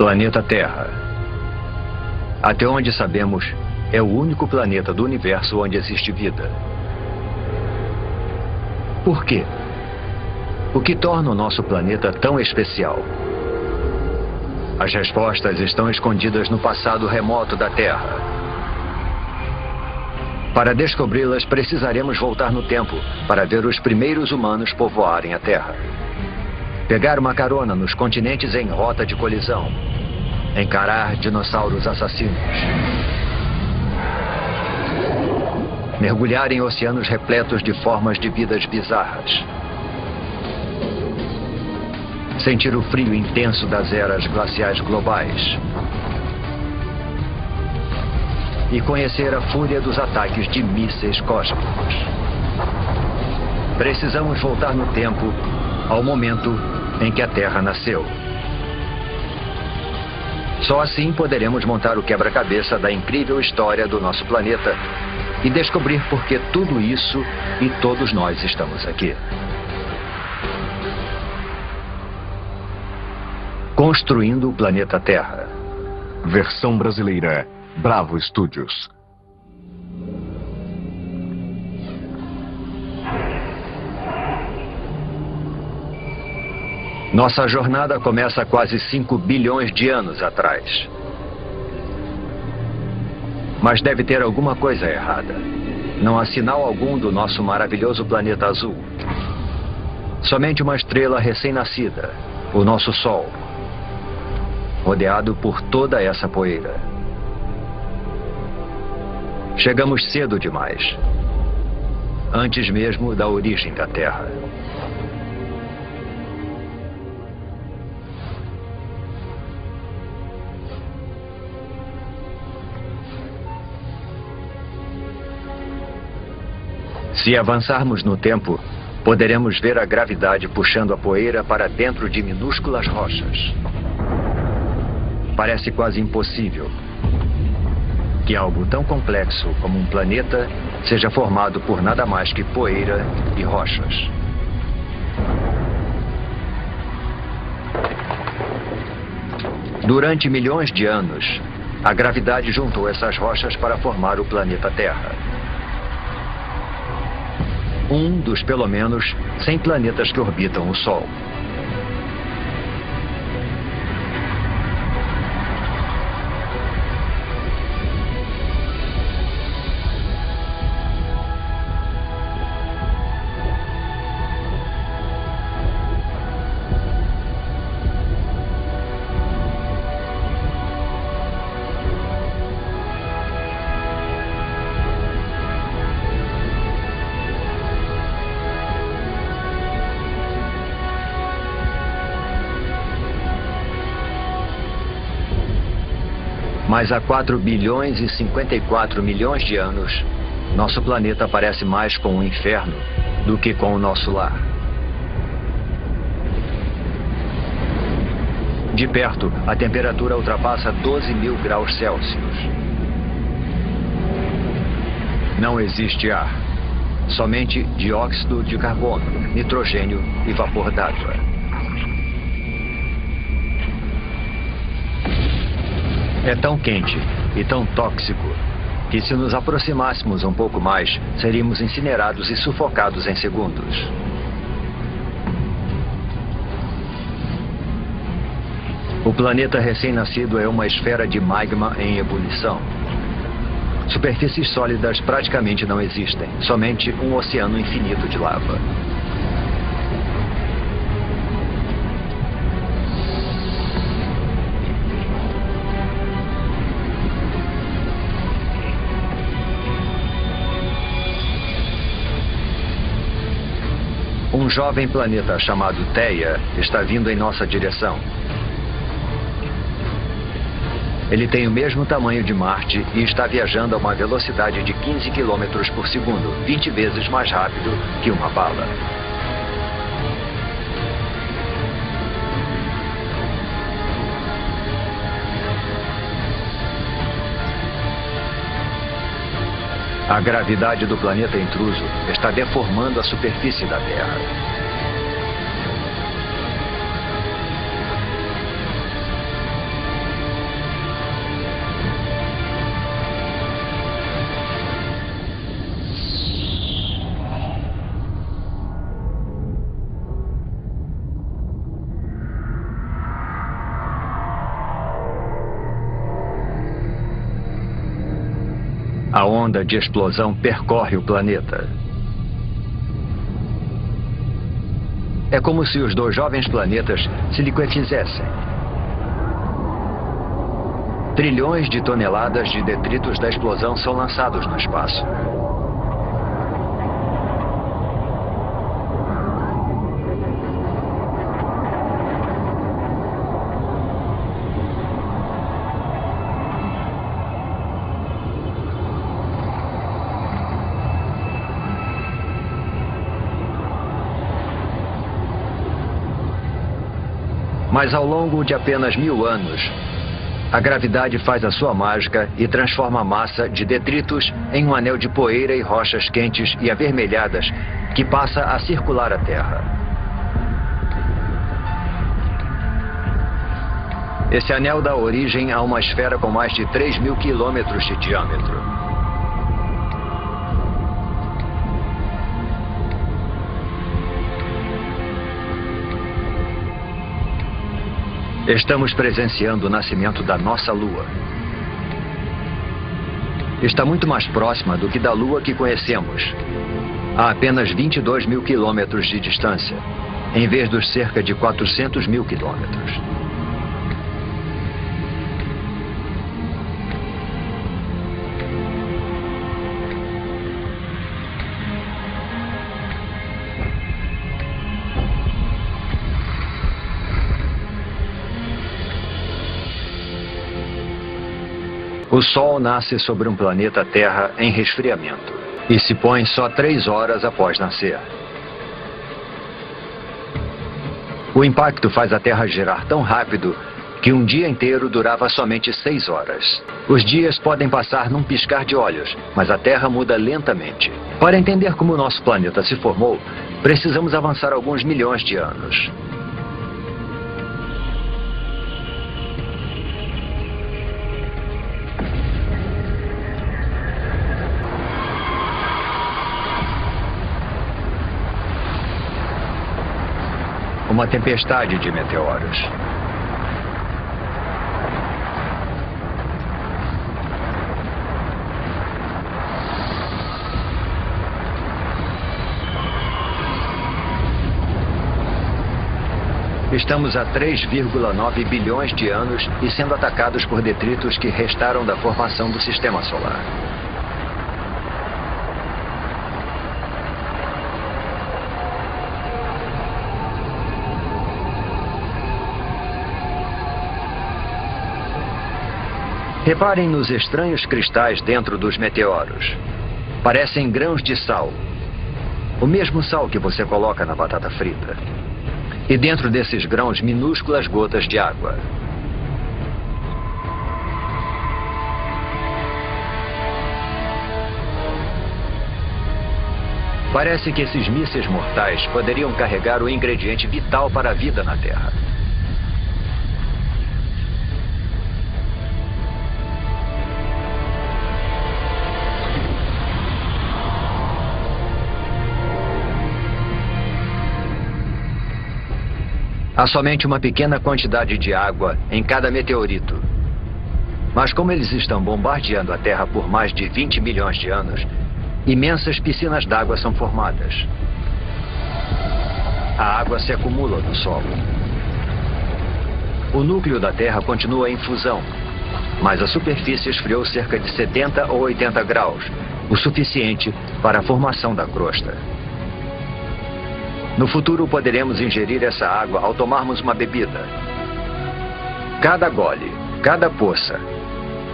Planeta Terra. Até onde sabemos, é o único planeta do universo onde existe vida. Por quê? O que torna o nosso planeta tão especial? As respostas estão escondidas no passado remoto da Terra. Para descobri-las, precisaremos voltar no tempo para ver os primeiros humanos povoarem a Terra. Pegar uma carona nos continentes em rota de colisão. Encarar dinossauros assassinos. Mergulhar em oceanos repletos de formas de vidas bizarras. Sentir o frio intenso das eras glaciais globais. E conhecer a fúria dos ataques de mísseis cósmicos. Precisamos voltar no tempo ao momento em que a Terra nasceu. Só assim poderemos montar o quebra-cabeça da incrível história do nosso planeta e descobrir por que tudo isso e todos nós estamos aqui. Construindo o planeta Terra. Versão brasileira, Bravo Studios. Nossa jornada começa há quase 5 bilhões de anos atrás. Mas deve ter alguma coisa errada. Não há sinal algum do nosso maravilhoso planeta azul. Somente uma estrela recém-nascida, o nosso Sol, rodeado por toda essa poeira. Chegamos cedo demais, antes mesmo da origem da Terra. Se avançarmos no tempo, poderemos ver a gravidade puxando a poeira para dentro de minúsculas rochas. Parece quase impossível que algo tão complexo como um planeta seja formado por nada mais que poeira e rochas. Durante milhões de anos, a gravidade juntou essas rochas para formar o planeta Terra. Um dos pelo menos 100 planetas que orbitam o Sol. Mas há 4 bilhões e 54 milhões de anos, nosso planeta parece mais com um inferno do que com o nosso lar. De perto, a temperatura ultrapassa 12.000 graus Celsius. Não existe ar, somente dióxido de carbono, nitrogênio e vapor d'água. É tão quente e tão tóxico que, se nos aproximássemos um pouco mais, seríamos incinerados e sufocados em segundos. O planeta recém-nascido é uma esfera de magma em ebulição. Superfícies sólidas praticamente não existem, somente um oceano infinito de lava. Um jovem planeta chamado Theia está vindo em nossa direção. Ele tem o mesmo tamanho de Marte e está viajando a uma velocidade de 15 km por segundo, 20 vezes mais rápido que uma bala. A gravidade do planeta intruso está deformando a superfície da Terra. A onda de explosão percorre o planeta. É como se os dois jovens planetas se liquefizessem. Trilhões de toneladas de detritos da explosão são lançados no espaço. Mas ao longo de apenas 1000 anos, a gravidade faz a sua mágica e transforma a massa de detritos em um anel de poeira e rochas quentes e avermelhadas que passa a circular a Terra. Esse anel dá origem a uma esfera com mais de 3.000 quilômetros de diâmetro. Estamos presenciando o nascimento da nossa Lua. Está muito mais próxima do que da Lua que conhecemos, a apenas 22.000 quilômetros de distância, em vez dos cerca de 400.000 quilômetros. O Sol nasce sobre um planeta Terra em resfriamento e se põe só 3 horas após nascer. O impacto faz a Terra girar tão rápido que um dia inteiro durava somente 6 horas. Os dias podem passar num piscar de olhos, mas a Terra muda lentamente. Para entender como o nosso planeta se formou, precisamos avançar alguns milhões de anos. Uma tempestade de meteoros. Estamos a 3,9 bilhões de anos e sendo atacados por detritos que restaram da formação do Sistema Solar. Reparem nos estranhos cristais dentro dos meteoros. Parecem grãos de sal. O mesmo sal que você coloca na batata frita. E dentro desses grãos, minúsculas gotas de água. Parece que esses mísseis mortais poderiam carregar o ingrediente vital para a vida na Terra. Há somente uma pequena quantidade de água em cada meteorito. Mas como eles estão bombardeando a Terra por mais de 20 milhões de anos, imensas piscinas d'água são formadas. A água se acumula no solo. O núcleo da Terra continua em fusão, mas a superfície esfriou cerca de 70 ou 80 graus, o suficiente para a formação da crosta. No futuro poderemos ingerir essa água ao tomarmos uma bebida. Cada gole, cada poça,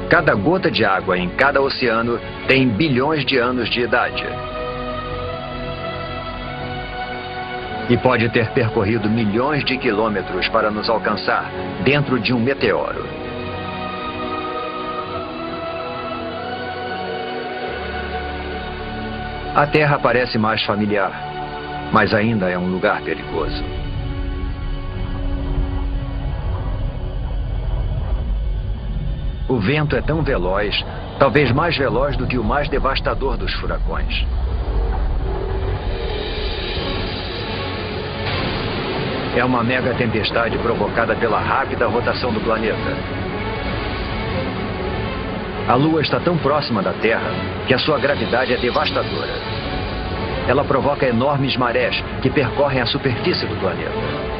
cada gota de água em cada oceano tem bilhões de anos de idade. E pode ter percorrido milhões de quilômetros para nos alcançar dentro de um meteoro. A Terra parece mais familiar, mas ainda é um lugar perigoso. O vento é tão veloz, talvez mais veloz do que o mais devastador dos furacões. É uma mega tempestade provocada pela rápida rotação do planeta. A Lua está tão próxima da Terra que a sua gravidade é devastadora. Ela provoca enormes marés que percorrem a superfície do planeta.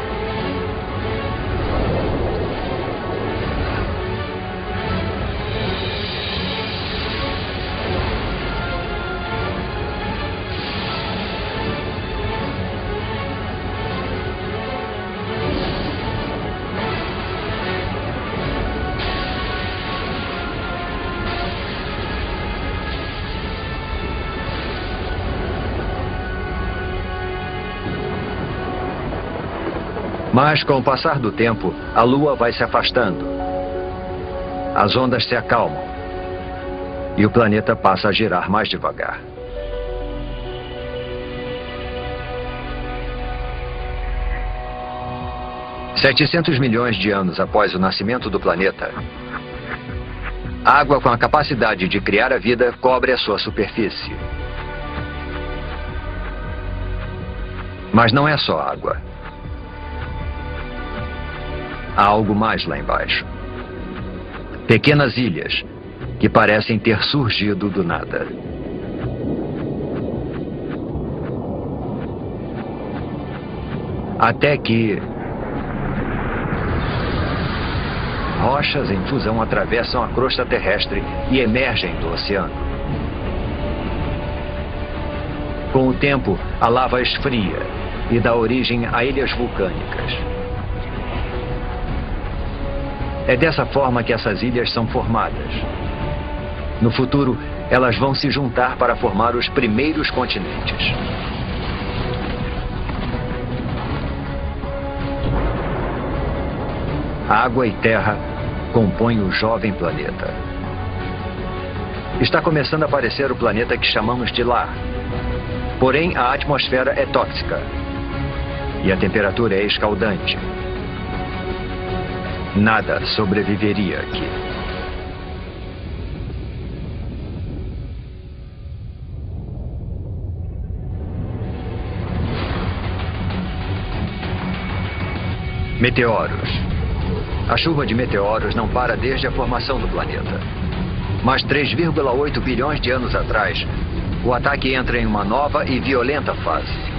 Mas, com o passar do tempo, a Lua vai se afastando. As ondas se acalmam. E o planeta passa a girar mais devagar. $700 milhões de anos após o nascimento do planeta, a água com a capacidade de criar a vida cobre a sua superfície. Mas não é só água. Há algo mais lá embaixo. Pequenas ilhas que parecem ter surgido do nada. Até que rochas em fusão atravessam a crosta terrestre e emergem do oceano. Com o tempo, a lava esfria e dá origem a ilhas vulcânicas. É dessa forma que essas ilhas são formadas. No futuro, elas vão se juntar para formar os primeiros continentes. Água e terra compõem o jovem planeta. Está começando a aparecer o planeta que chamamos de lar. Porém, a atmosfera é tóxica. E a temperatura é escaldante. Nada sobreviveria aqui. Meteoros. A chuva de meteoros não para desde a formação do planeta. Mas 3,8 bilhões de anos atrás, o ataque entra em uma nova e violenta fase.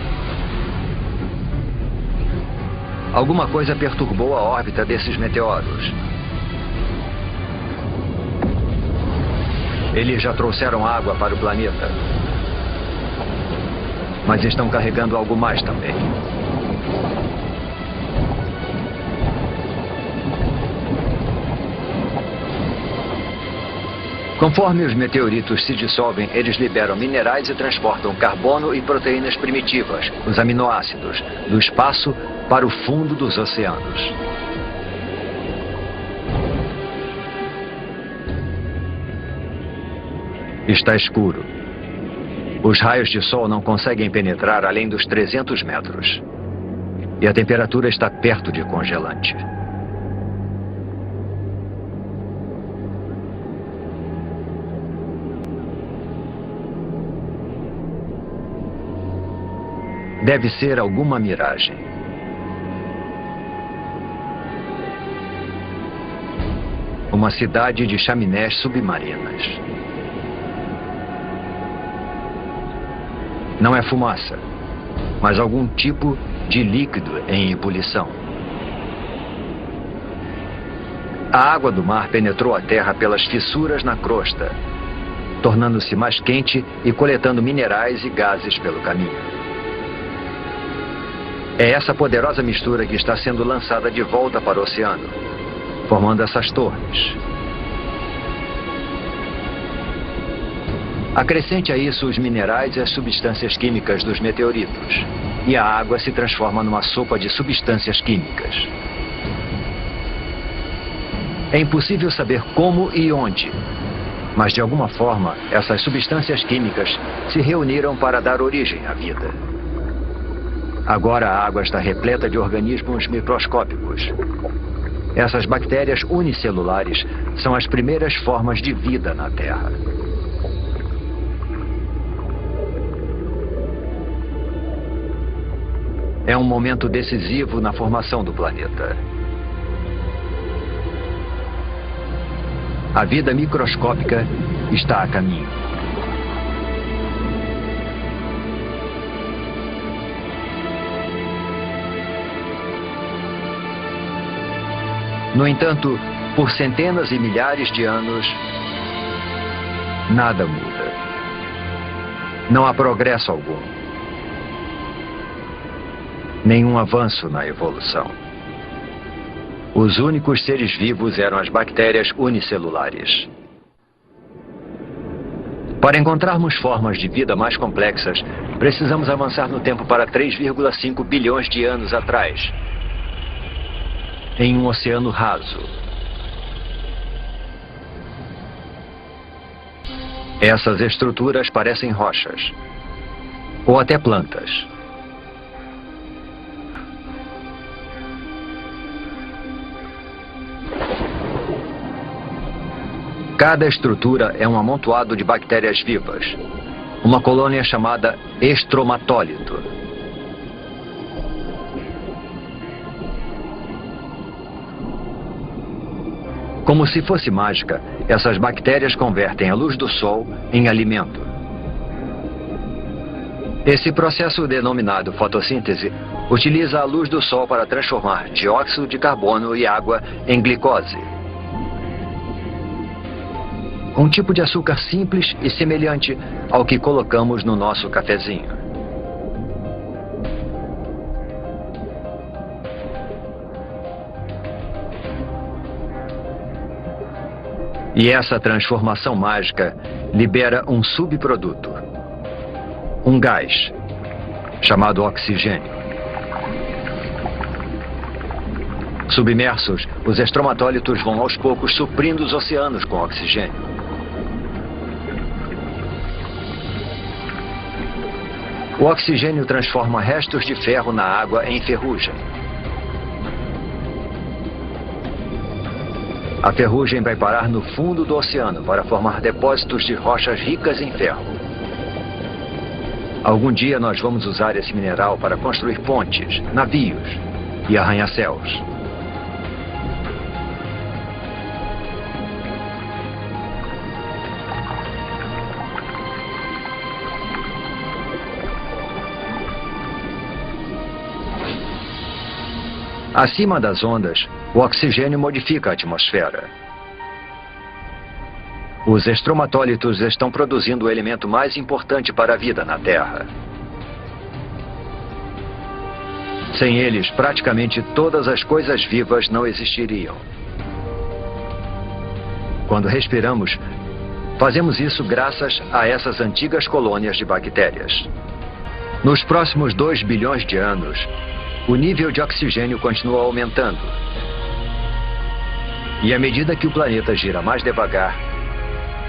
Alguma coisa perturbou a órbita desses meteoros. Eles já trouxeram água para o planeta. Mas estão carregando algo mais também. Conforme os meteoritos se dissolvem, eles liberam minerais e transportam carbono e proteínas primitivas, os aminoácidos, do espaço para o fundo dos oceanos. Está escuro. Os raios de sol não conseguem penetrar além dos 300 metros. E a temperatura está perto de congelante. Deve ser alguma miragem. Uma cidade de chaminés submarinas. Não é fumaça, mas algum tipo de líquido em ebulição. A água do mar penetrou a terra pelas fissuras na crosta, tornando-se mais quente e coletando minerais e gases pelo caminho. É essa poderosa mistura que está sendo lançada de volta para o oceano, formando essas torres. Acrescente a isso os minerais e as substâncias químicas dos meteoritos, e a água se transforma numa sopa de substâncias químicas. É impossível saber como e onde, mas de alguma forma essas substâncias químicas se reuniram para dar origem à vida. Agora a água está repleta de organismos microscópicos. Essas bactérias unicelulares são as primeiras formas de vida na Terra. É um momento decisivo na formação do planeta. A vida microscópica está a caminho. No entanto, por centenas e milhares de anos, nada muda. Não há progresso algum. Nenhum avanço na evolução. Os únicos seres vivos eram as bactérias unicelulares. Para encontrarmos formas de vida mais complexas, precisamos avançar no tempo para 3,5 bilhões de anos atrás, em um oceano raso. Essas estruturas parecem rochas, ou até plantas. Cada estrutura é um amontoado de bactérias vivas, uma colônia chamada estromatólito. Como se fosse mágica, essas bactérias convertem a luz do sol em alimento. Esse processo denominado fotossíntese utiliza a luz do sol para transformar dióxido de carbono e água em glicose. Um tipo de açúcar simples e semelhante ao que colocamos no nosso cafezinho. E essa transformação mágica libera um subproduto, um gás, chamado oxigênio. Submersos, os estromatólitos vão aos poucos suprindo os oceanos com oxigênio. O oxigênio transforma restos de ferro na água em ferrugem. A ferrugem vai parar no fundo do oceano para formar depósitos de rochas ricas em ferro. Algum dia nós vamos usar esse mineral para construir pontes, navios e arranha-céus. Acima das ondas, o oxigênio modifica a atmosfera. Os estromatólitos estão produzindo o elemento mais importante para a vida na Terra. Sem eles, praticamente todas as coisas vivas não existiriam. Quando respiramos, fazemos isso graças a essas antigas colônias de bactérias. Nos próximos 2 bilhões de anos, o nível de oxigênio continua aumentando. E à medida que o planeta gira mais devagar,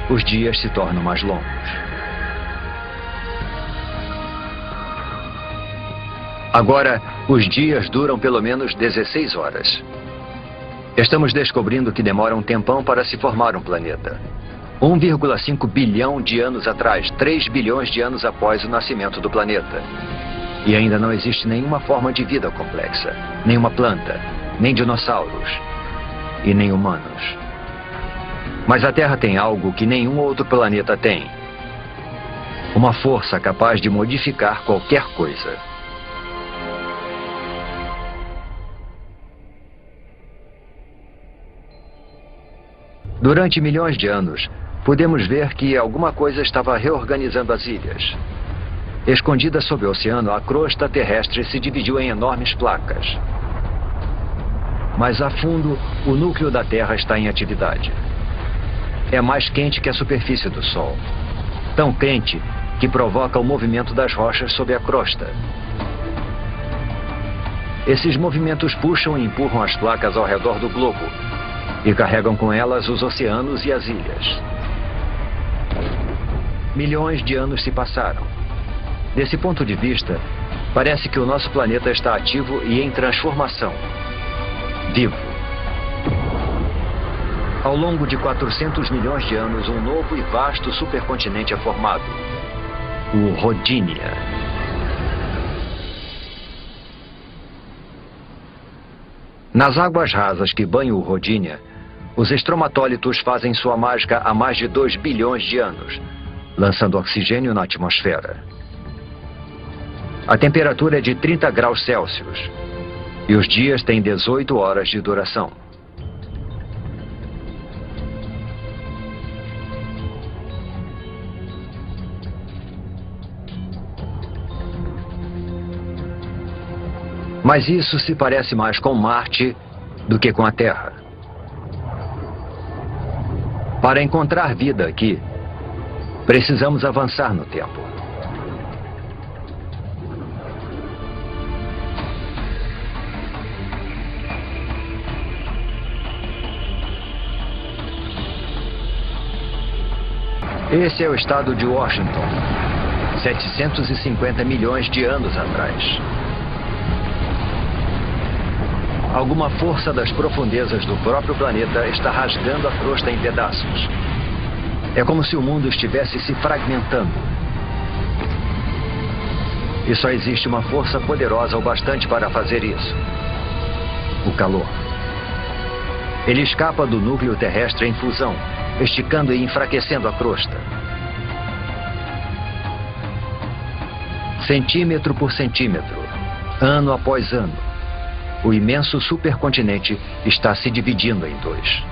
os dias se tornam mais longos. Agora, os dias duram pelo menos 16 horas. Estamos descobrindo que demora um tempão para se formar um planeta. 1,5 bilhão de anos atrás, 3 bilhões de anos após o nascimento do planeta. E ainda não existe nenhuma forma de vida complexa, nenhuma planta, nem dinossauros e nem humanos. Mas a Terra tem algo que nenhum outro planeta tem. Uma força capaz de modificar qualquer coisa. Durante milhões de anos, pudemos ver que alguma coisa estava reorganizando as ilhas. Escondida sob o oceano, a crosta terrestre se dividiu em enormes placas. Mas a fundo, o núcleo da Terra está em atividade. É mais quente que a superfície do Sol. Tão quente que provoca o movimento das rochas sob a crosta. Esses movimentos puxam e empurram as placas ao redor do globo e carregam com elas os oceanos e as ilhas. Milhões de anos se passaram. Desse ponto de vista, parece que o nosso planeta está ativo e em transformação. Vivo. Ao longo de 400 milhões de anos, um novo e vasto supercontinente é formado. O Rodinia. Nas águas rasas que banham o Rodinia, Os estromatólitos fazem sua mágica há mais de 2 bilhões de anos, lançando oxigênio na atmosfera. A temperatura é de 30 graus Celsius e os dias têm 18 horas de duração. Mas isso se parece mais com Marte do que com a Terra. Para encontrar vida aqui, precisamos avançar no tempo. Esse é o estado de Washington, 750 milhões de anos atrás. Alguma força das profundezas do próprio planeta está rasgando a crosta em pedaços. É como se o mundo estivesse se fragmentando. E só existe uma força poderosa o bastante para fazer isso: o calor. Ele escapa do núcleo terrestre em fusão, esticando e enfraquecendo a crosta. Centímetro por centímetro, ano após ano, o imenso supercontinente está se dividindo em dois.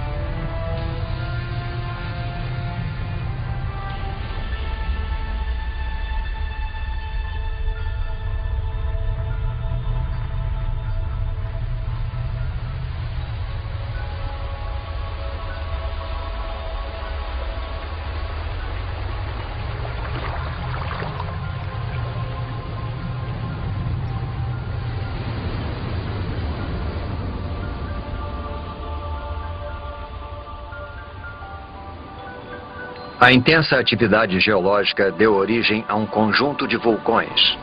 A intensa atividade geológica deu origem a um conjunto de vulcões.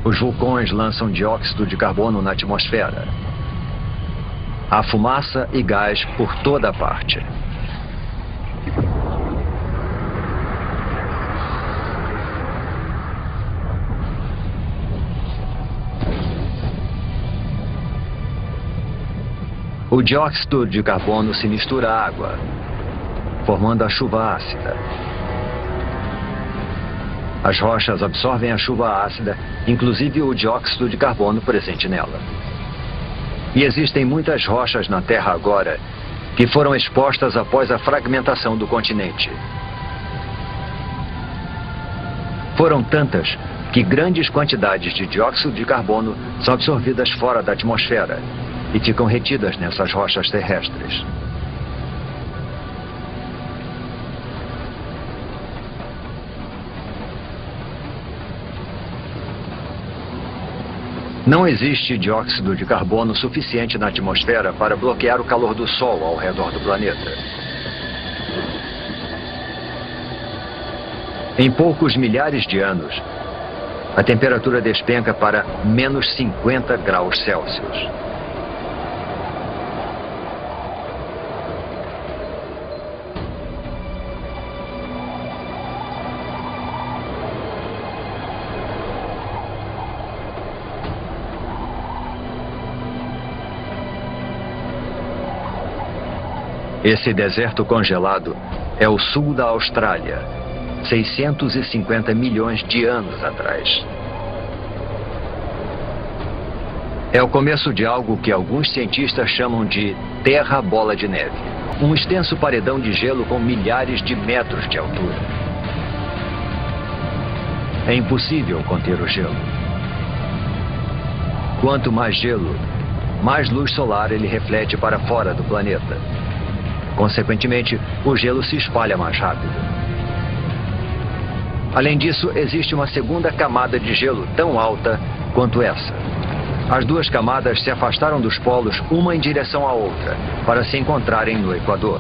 Os vulcões lançam dióxido de carbono na atmosfera. Há fumaça e gás por toda parte. O dióxido de carbono se mistura à água, formando a chuva ácida. As rochas absorvem a chuva ácida, inclusive o dióxido de carbono presente nela. E existem muitas rochas na Terra agora que foram expostas após a fragmentação do continente. Foram tantas que grandes quantidades de dióxido de carbono são absorvidas fora da atmosfera e ficam retidas nessas rochas terrestres. Não existe dióxido de carbono suficiente na atmosfera para bloquear o calor do Sol ao redor do planeta. Em poucos milhares de anos, a temperatura despenca para menos 50 graus Celsius. Esse deserto congelado é o sul da Austrália, 650 milhões de anos atrás. É o começo de algo que alguns cientistas chamam de Terra Bola de Neve. Um extenso paredão de gelo com milhares de metros de altura. É impossível conter o gelo. Quanto mais gelo, mais luz solar ele reflete para fora do planeta. Consequentemente, o gelo se espalha mais rápido. Além disso, existe uma segunda camada de gelo tão alta quanto essa. As duas camadas se afastaram dos polos uma em direção à outra, para se encontrarem no Equador.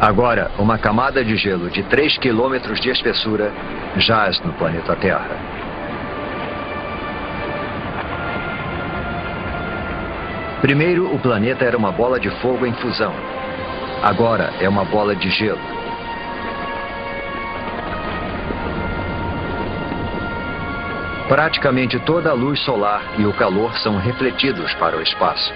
Agora, uma camada de gelo de 3 quilômetros de espessura jaz no planeta Terra. Primeiro, o planeta era uma bola de fogo em fusão. Agora é uma bola de gelo. Praticamente toda a luz solar e o calor são refletidos para o espaço.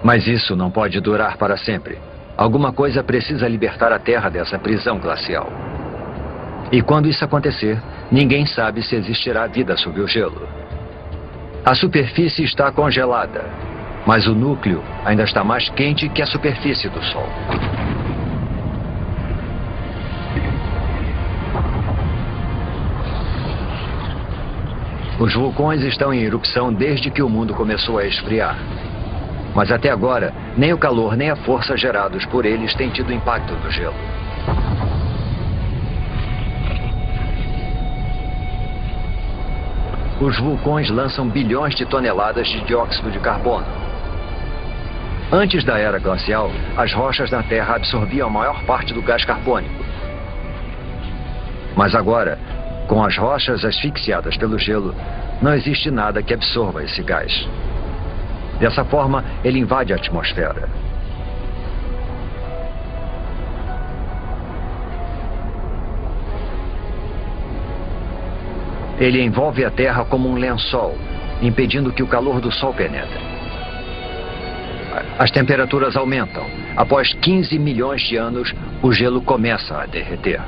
Mas isso não pode durar para sempre. Alguma coisa precisa libertar a Terra dessa prisão glacial. E quando isso acontecer, ninguém sabe se existirá vida sob o gelo. A superfície está congelada, mas o núcleo ainda está mais quente que a superfície do Sol. Os vulcões estão em erupção desde que o mundo começou a esfriar. Mas até agora, nem o calor nem a força gerados por eles têm tido impacto no gelo. Os vulcões lançam bilhões de toneladas de dióxido de carbono. Antes da era glacial, as rochas na Terra absorviam a maior parte do gás carbônico. Mas agora, com as rochas asfixiadas pelo gelo, não existe nada que absorva esse gás. Dessa forma, ele invade a atmosfera. Ele envolve a Terra como um lençol, impedindo que o calor do Sol penetre. As temperaturas aumentam. Após 15 milhões de anos, o gelo começa a derreter.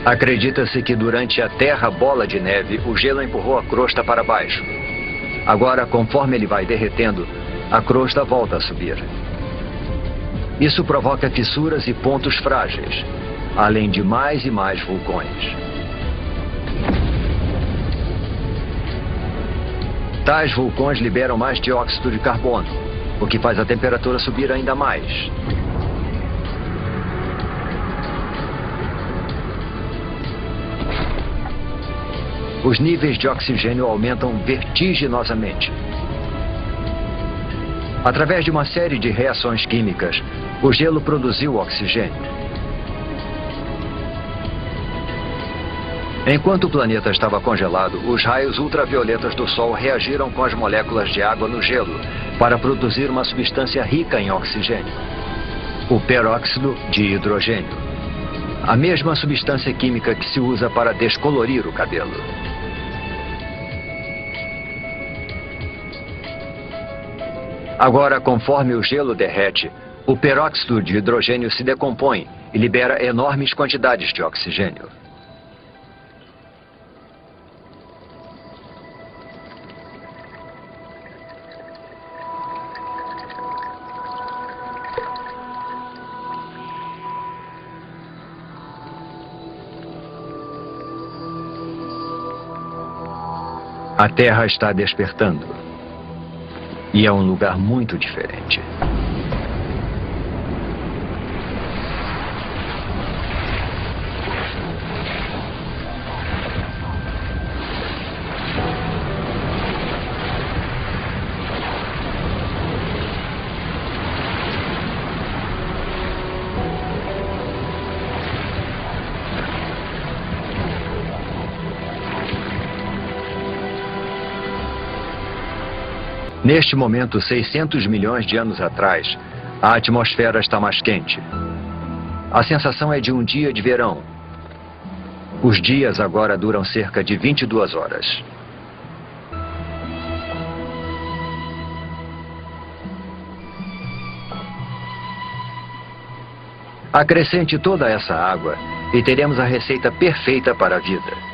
Acredita-se que durante a Terra Bola de Neve, o gelo empurrou a crosta para baixo. Agora, conforme ele vai derretendo, a crosta volta a subir. Isso provoca fissuras e pontos frágeis, além de mais e mais vulcões. Tais vulcões liberam mais dióxido de carbono, o que faz a temperatura subir ainda mais. Os níveis de oxigênio aumentam vertiginosamente. Através de uma série de reações químicas, o gelo produziu oxigênio. Enquanto o planeta estava congelado, os raios ultravioletas do Sol reagiram com as moléculas de água no gelo para produzir uma substância rica em oxigênio, o peróxido de hidrogênio, a mesma substância química que se usa para descolorir o cabelo. Agora, conforme o gelo derrete, o peróxido de hidrogênio se decompõe e libera enormes quantidades de oxigênio. A Terra está despertando. E é um lugar muito diferente. Neste momento, 600 milhões de anos atrás, a atmosfera está mais quente. A sensação é de um dia de verão. Os dias agora duram cerca de 22 horas. Acrescente toda essa água e teremos a receita perfeita para a vida.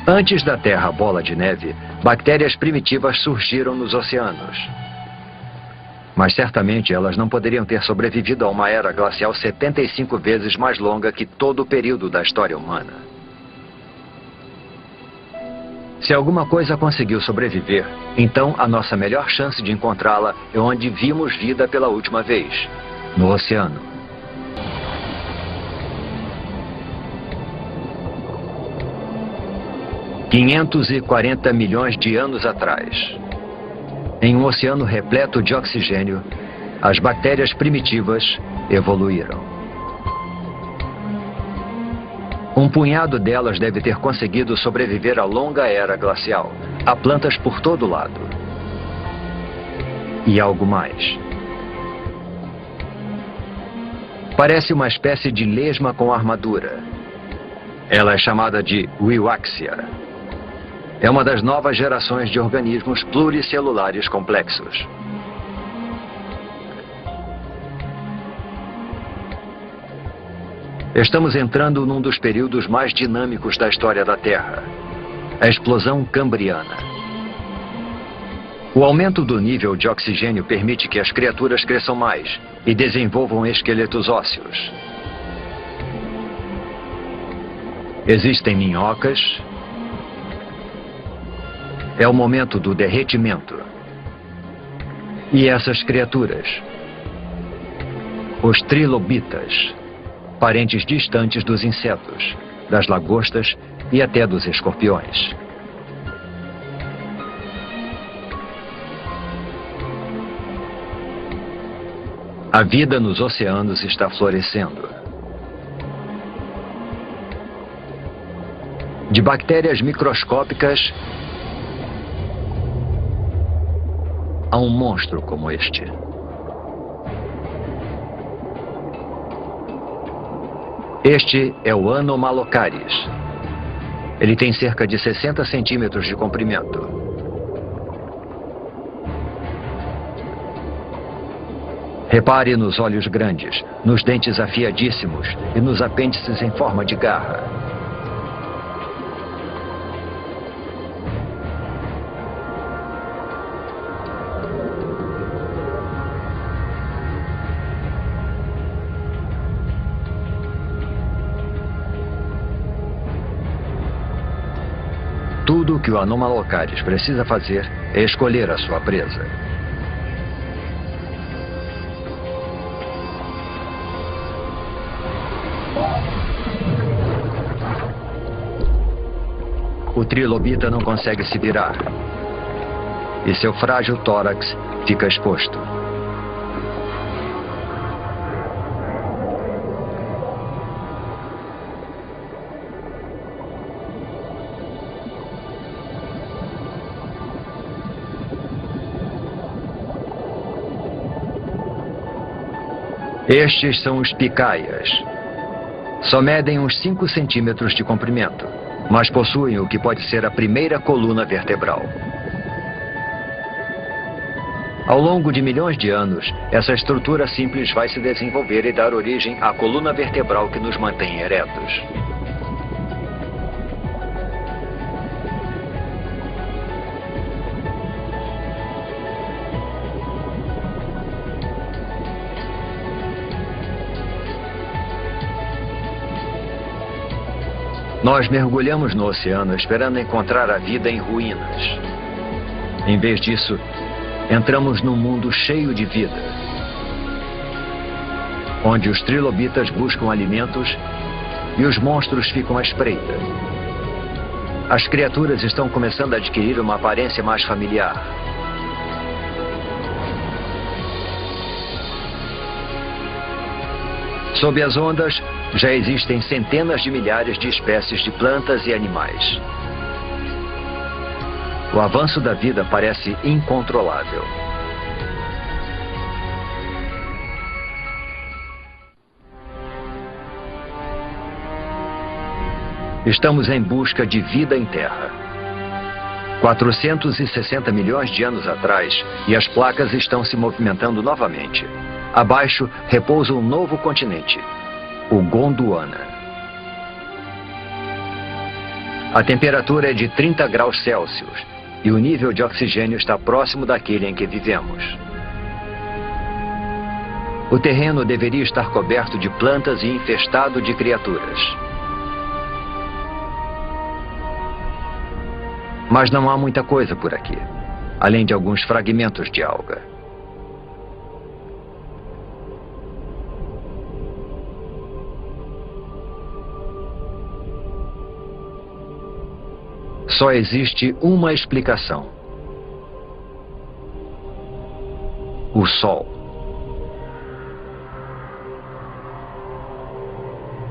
Antes da Terra bola de neve, bactérias primitivas surgiram nos oceanos. Mas certamente elas não poderiam ter sobrevivido a uma era glacial 75 vezes mais longa que todo o período da história humana. Se alguma coisa conseguiu sobreviver, então a nossa melhor chance de encontrá-la é onde vimos vida pela última vez, no oceano. $540 milhões de anos atrás. Em um oceano repleto de oxigênio, as bactérias primitivas evoluíram. Um punhado delas deve ter conseguido sobreviver à longa era glacial. Há plantas por todo lado. E algo mais. Parece uma espécie de lesma com armadura. Ela é chamada de Wiwaxia. É uma das novas gerações de organismos pluricelulares complexos. Estamos entrando num dos períodos mais dinâmicos da história da Terra, a explosão cambriana. O aumento do nível de oxigênio permite que as criaturas cresçam mais e desenvolvam esqueletos ósseos. Existem minhocas. É o momento do derretimento. E essas criaturas, os trilobitas, parentes distantes dos insetos, das lagostas e até dos escorpiões. A vida nos oceanos está florescendo. De bactérias microscópicas a um monstro como este. Este é o Anomalocaris. Ele tem cerca de 60 centímetros de comprimento. Repare nos olhos grandes, nos dentes afiadíssimos e nos apêndices em forma de garra. Tudo o que o Anomalocaris precisa fazer é escolher a sua presa. O trilobita não consegue se virar e seu frágil tórax fica exposto. Estes são os picaias. Só medem uns 5 centímetros de comprimento, mas possuem o que pode ser a primeira coluna vertebral. Ao longo de milhões de anos, essa estrutura simples vai se desenvolver e dar origem à coluna vertebral que nos mantém eretos. Nós mergulhamos no oceano esperando encontrar a vida em ruínas. Em vez disso, entramos num mundo cheio de vida, onde os trilobitas buscam alimentos e os monstros ficam à espreita. As criaturas estão começando a adquirir uma aparência mais familiar. Sob as ondas, já existem centenas de milhares de espécies de plantas e animais. O avanço da vida parece incontrolável. Estamos em busca de vida em Terra. 460 milhões de anos atrás, e as placas estão se movimentando novamente. Abaixo repousa um novo continente, o Gondwana. A temperatura é de 30 graus Celsius e o nível de oxigênio está próximo daquele em que vivemos. O terreno deveria estar coberto de plantas e infestado de criaturas. Mas não há muita coisa por aqui, além de alguns fragmentos de alga. Só existe uma explicação: o Sol.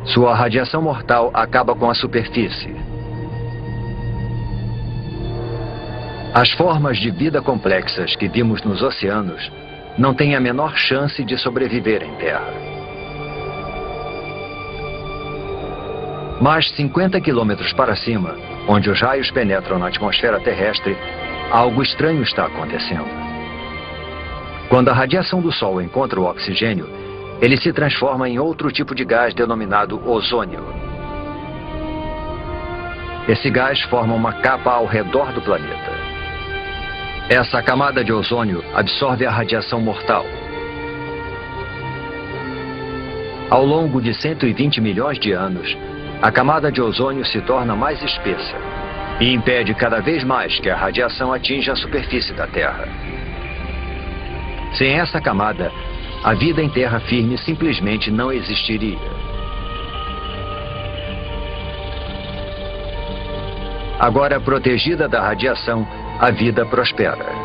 Sua radiação mortal acaba com a superfície. As formas de vida complexas que vimos nos oceanos não têm a menor chance de sobreviver em Terra. Mas 50 quilômetros para cima, onde os raios penetram na atmosfera terrestre, algo estranho está acontecendo. Quando a radiação do Sol encontra o oxigênio, ele se transforma em outro tipo de gás denominado ozônio. Esse gás forma uma capa ao redor do planeta. Essa camada de ozônio absorve a radiação mortal. Ao longo de 120 milhões de anos, a camada de ozônio se torna mais espessa e impede cada vez mais que a radiação atinja a superfície da Terra. Sem essa camada, a vida em terra firme simplesmente não existiria. Agora protegida da radiação, a vida prospera.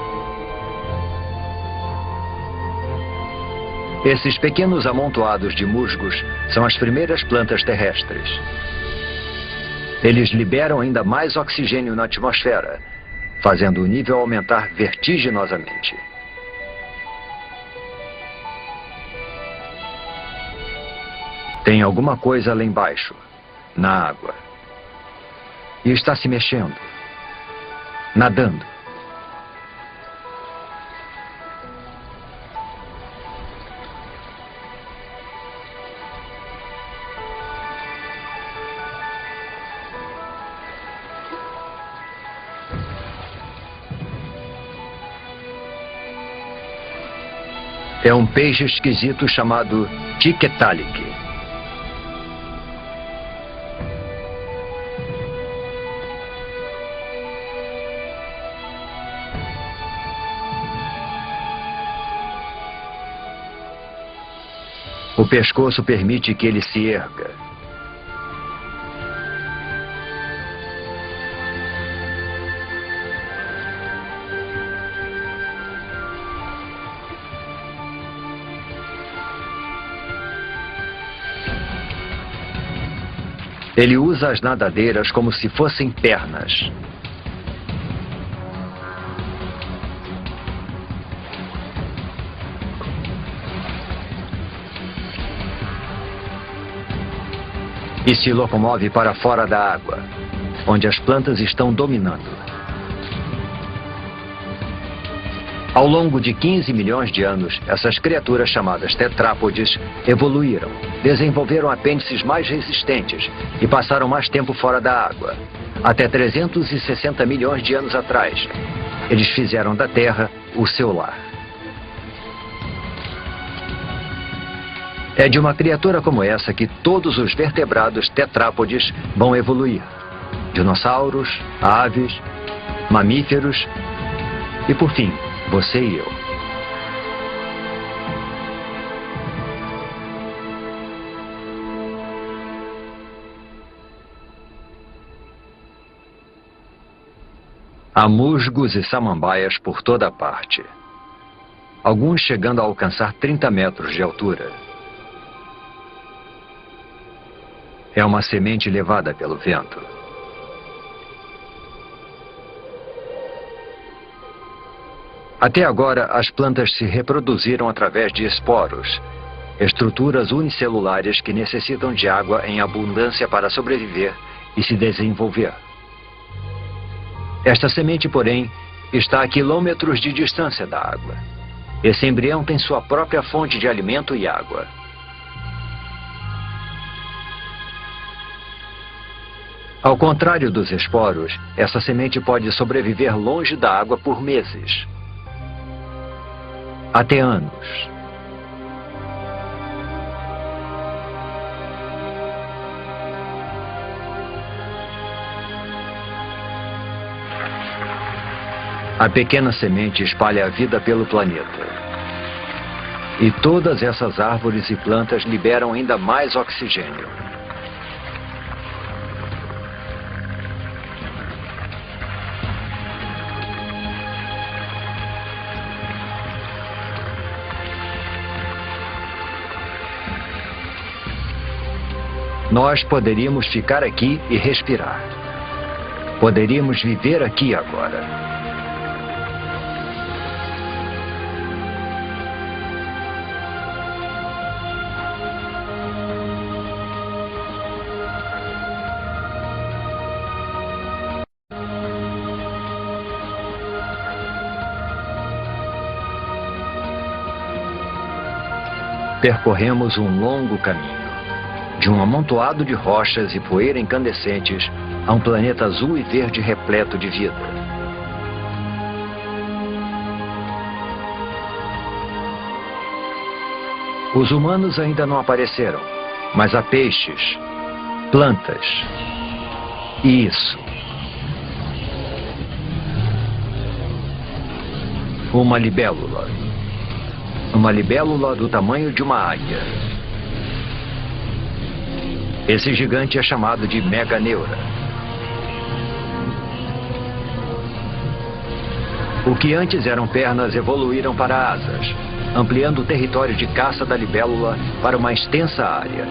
Esses pequenos amontoados de musgos são as primeiras plantas terrestres. Eles liberam ainda mais oxigênio na atmosfera, fazendo o nível aumentar vertiginosamente. Tem alguma coisa lá embaixo, na água. E está se mexendo, nadando. É um peixe esquisito chamado Tiktaalik. O pescoço permite que ele se erga. Ele usa as nadadeiras como se fossem pernas. E se locomove para fora da água, onde as plantas estão dominando. Ao longo de 15 milhões de anos, essas criaturas chamadas tetrápodes evoluíram, desenvolveram apêndices mais resistentes e passaram mais tempo fora da água. Até 360 milhões de anos atrás, eles fizeram da Terra o seu lar. É de uma criatura como essa que todos os vertebrados tetrápodes vão evoluir. Dinossauros, aves, mamíferos e, por fim, você e eu. Há musgos e samambaias por toda parte. Alguns chegando a alcançar 30 metros de altura. É uma semente levada pelo vento. Até agora, as plantas se reproduziram através de esporos, estruturas unicelulares que necessitam de água em abundância para sobreviver e se desenvolver. Esta semente, porém, está a quilômetros de distância da água. Esse embrião tem sua própria fonte de alimento e água. Ao contrário dos esporos, essa semente pode sobreviver longe da água por meses, até anos. A pequena semente espalha a vida pelo planeta. E todas essas árvores e plantas liberam ainda mais oxigênio. Nós poderíamos ficar aqui e respirar. Poderíamos viver aqui agora. Percorremos um longo caminho, de um amontoado de rochas e poeira incandescentes a um planeta azul e verde repleto de vida. Os humanos ainda não apareceram, mas há peixes, plantas e isso. Uma libélula. Uma libélula do tamanho de uma águia. Esse gigante é chamado de Meganeura. O que antes eram pernas evoluíram para asas, ampliando o território de caça da libélula para uma extensa área.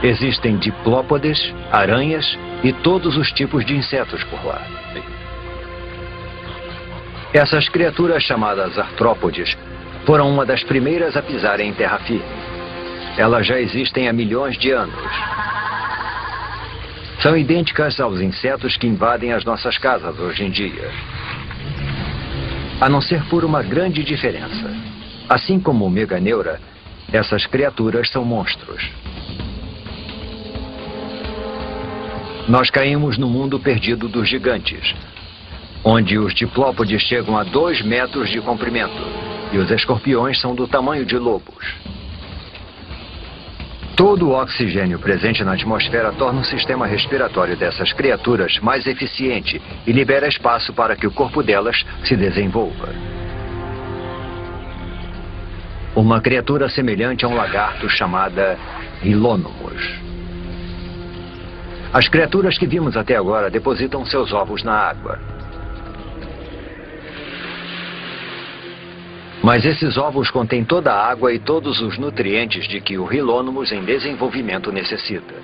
Existem diplópodes, aranhas e todos os tipos de insetos por lá. Essas criaturas chamadas artrópodes foram uma das primeiras a pisarem em terra firme. Elas já existem há milhões de anos. São idênticas aos insetos que invadem as nossas casas hoje em dia. A não ser por uma grande diferença. Assim como o Meganeura, essas criaturas são monstros. Nós caímos no mundo perdido dos gigantes, onde os diplópodes chegam a 2 metros de comprimento e os escorpiões são do tamanho de lobos. Todo o oxigênio presente na atmosfera torna o sistema respiratório dessas criaturas mais eficiente e libera espaço para que o corpo delas se desenvolva. Uma criatura semelhante a um lagarto chamada Rilônomos. As criaturas que vimos até agora depositam seus ovos na água. Mas esses ovos contêm toda a água e todos os nutrientes de que o Rilônomos em desenvolvimento necessita.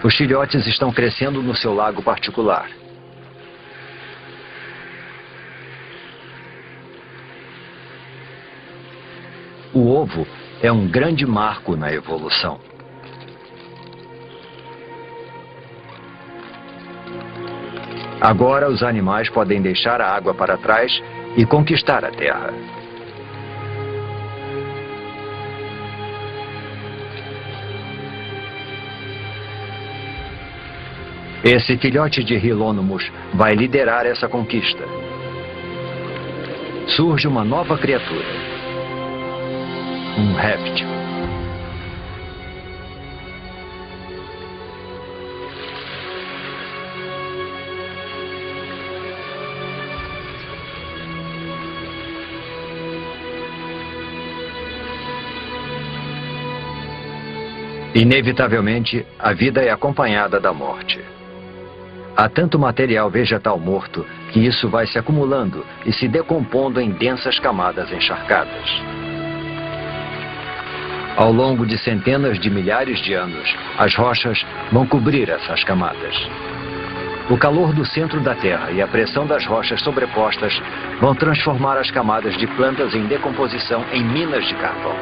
Os filhotes estão crescendo no seu lago particular. O ovo é um grande marco na evolução. Agora os animais podem deixar a água para trás e conquistar a terra. Esse filhote de Rilônomos vai liderar essa conquista. Surge uma nova criatura. Um réptil. Inevitavelmente, a vida é acompanhada da morte. Há tanto material vegetal morto que isso vai se acumulando e se decompondo em densas camadas encharcadas. Ao longo de centenas de milhares de anos, as rochas vão cobrir essas camadas. O calor do centro da Terra e a pressão das rochas sobrepostas vão transformar as camadas de plantas em decomposição em minas de carvão.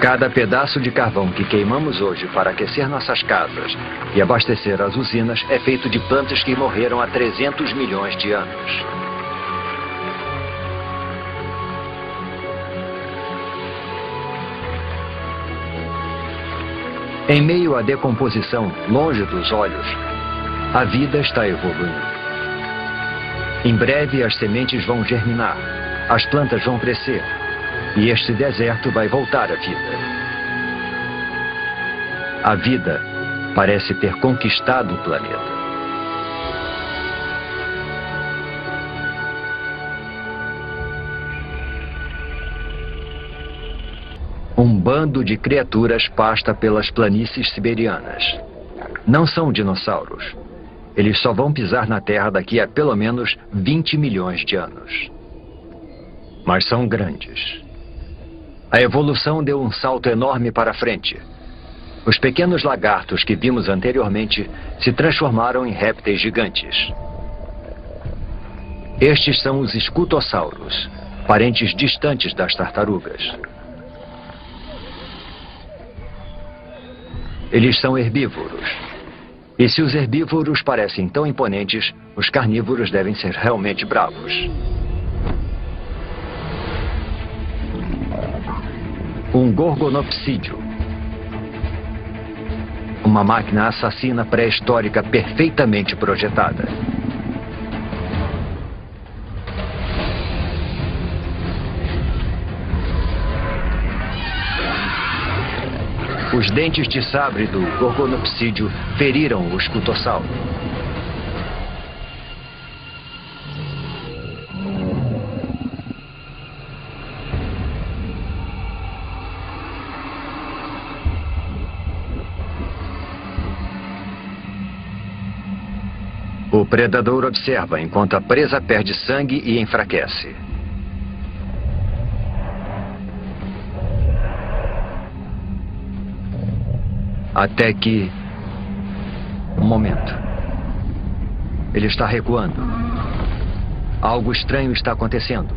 Cada pedaço de carvão que queimamos hoje para aquecer nossas casas e abastecer as usinas é feito de plantas que morreram há 300 milhões de anos. Em meio à decomposição, longe dos olhos, a vida está evoluindo. Em breve as sementes vão germinar, as plantas vão crescer e este deserto vai voltar à vida. A vida parece ter conquistado o planeta. Um bando de criaturas pasta pelas planícies siberianas. Não são dinossauros. Eles só vão pisar na Terra daqui a pelo menos 20 milhões de anos. Mas são grandes. A evolução deu um salto enorme para frente. Os pequenos lagartos que vimos anteriormente se transformaram em répteis gigantes. Estes são os escutossauros, parentes distantes das tartarugas. Eles são herbívoros. E se os herbívoros parecem tão imponentes, os carnívoros devem ser realmente bravos. Um gorgonopsídeo. Uma máquina assassina pré-histórica perfeitamente projetada. Os dentes de sabre do gorgonopsídeo feriram o escutossauro. O predador observa enquanto a presa perde sangue e enfraquece. Até que... Um momento. Ele está recuando. Algo estranho está acontecendo.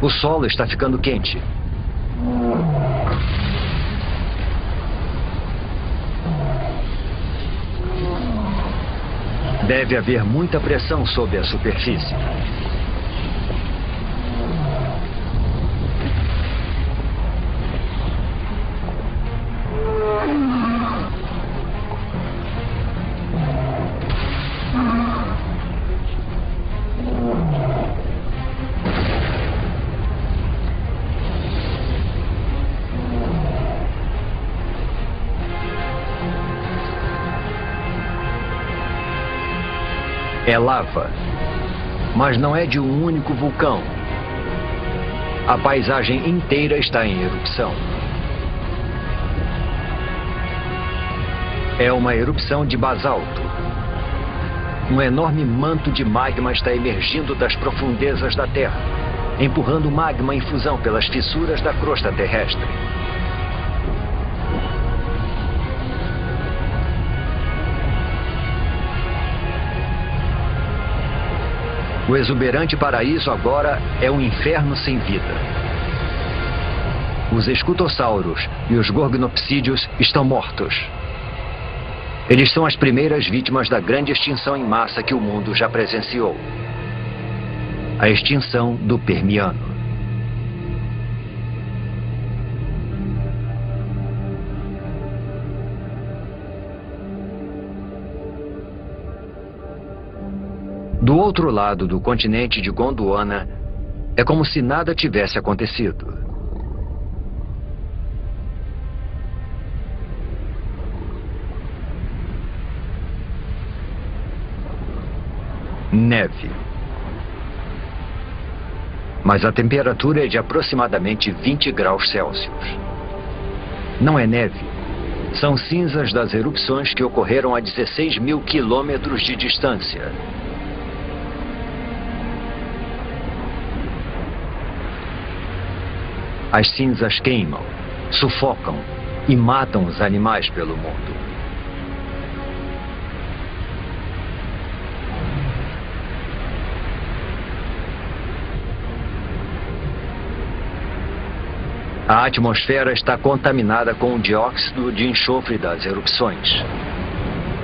O solo está ficando quente. Deve haver muita pressão sobre a superfície. É lava, mas não é de um único vulcão. A paisagem inteira está em erupção. É uma erupção de basalto. Um enorme manto de magma está emergindo das profundezas da Terra, empurrando magma em fusão pelas fissuras da crosta terrestre. O exuberante paraíso agora é um inferno sem vida. Os escutossauros e os gorgonopsídeos estão mortos. Eles são as primeiras vítimas da grande extinção em massa que o mundo já presenciou. A extinção do Permiano. Do outro lado do continente de Gondwana, é como se nada tivesse acontecido. Neve. Mas a temperatura é de aproximadamente 20 graus Celsius. Não é neve. São cinzas das erupções que ocorreram a 16 mil quilômetros de distância. As cinzas queimam, sufocam e matam os animais pelo mundo. A atmosfera está contaminada com o dióxido de enxofre das erupções.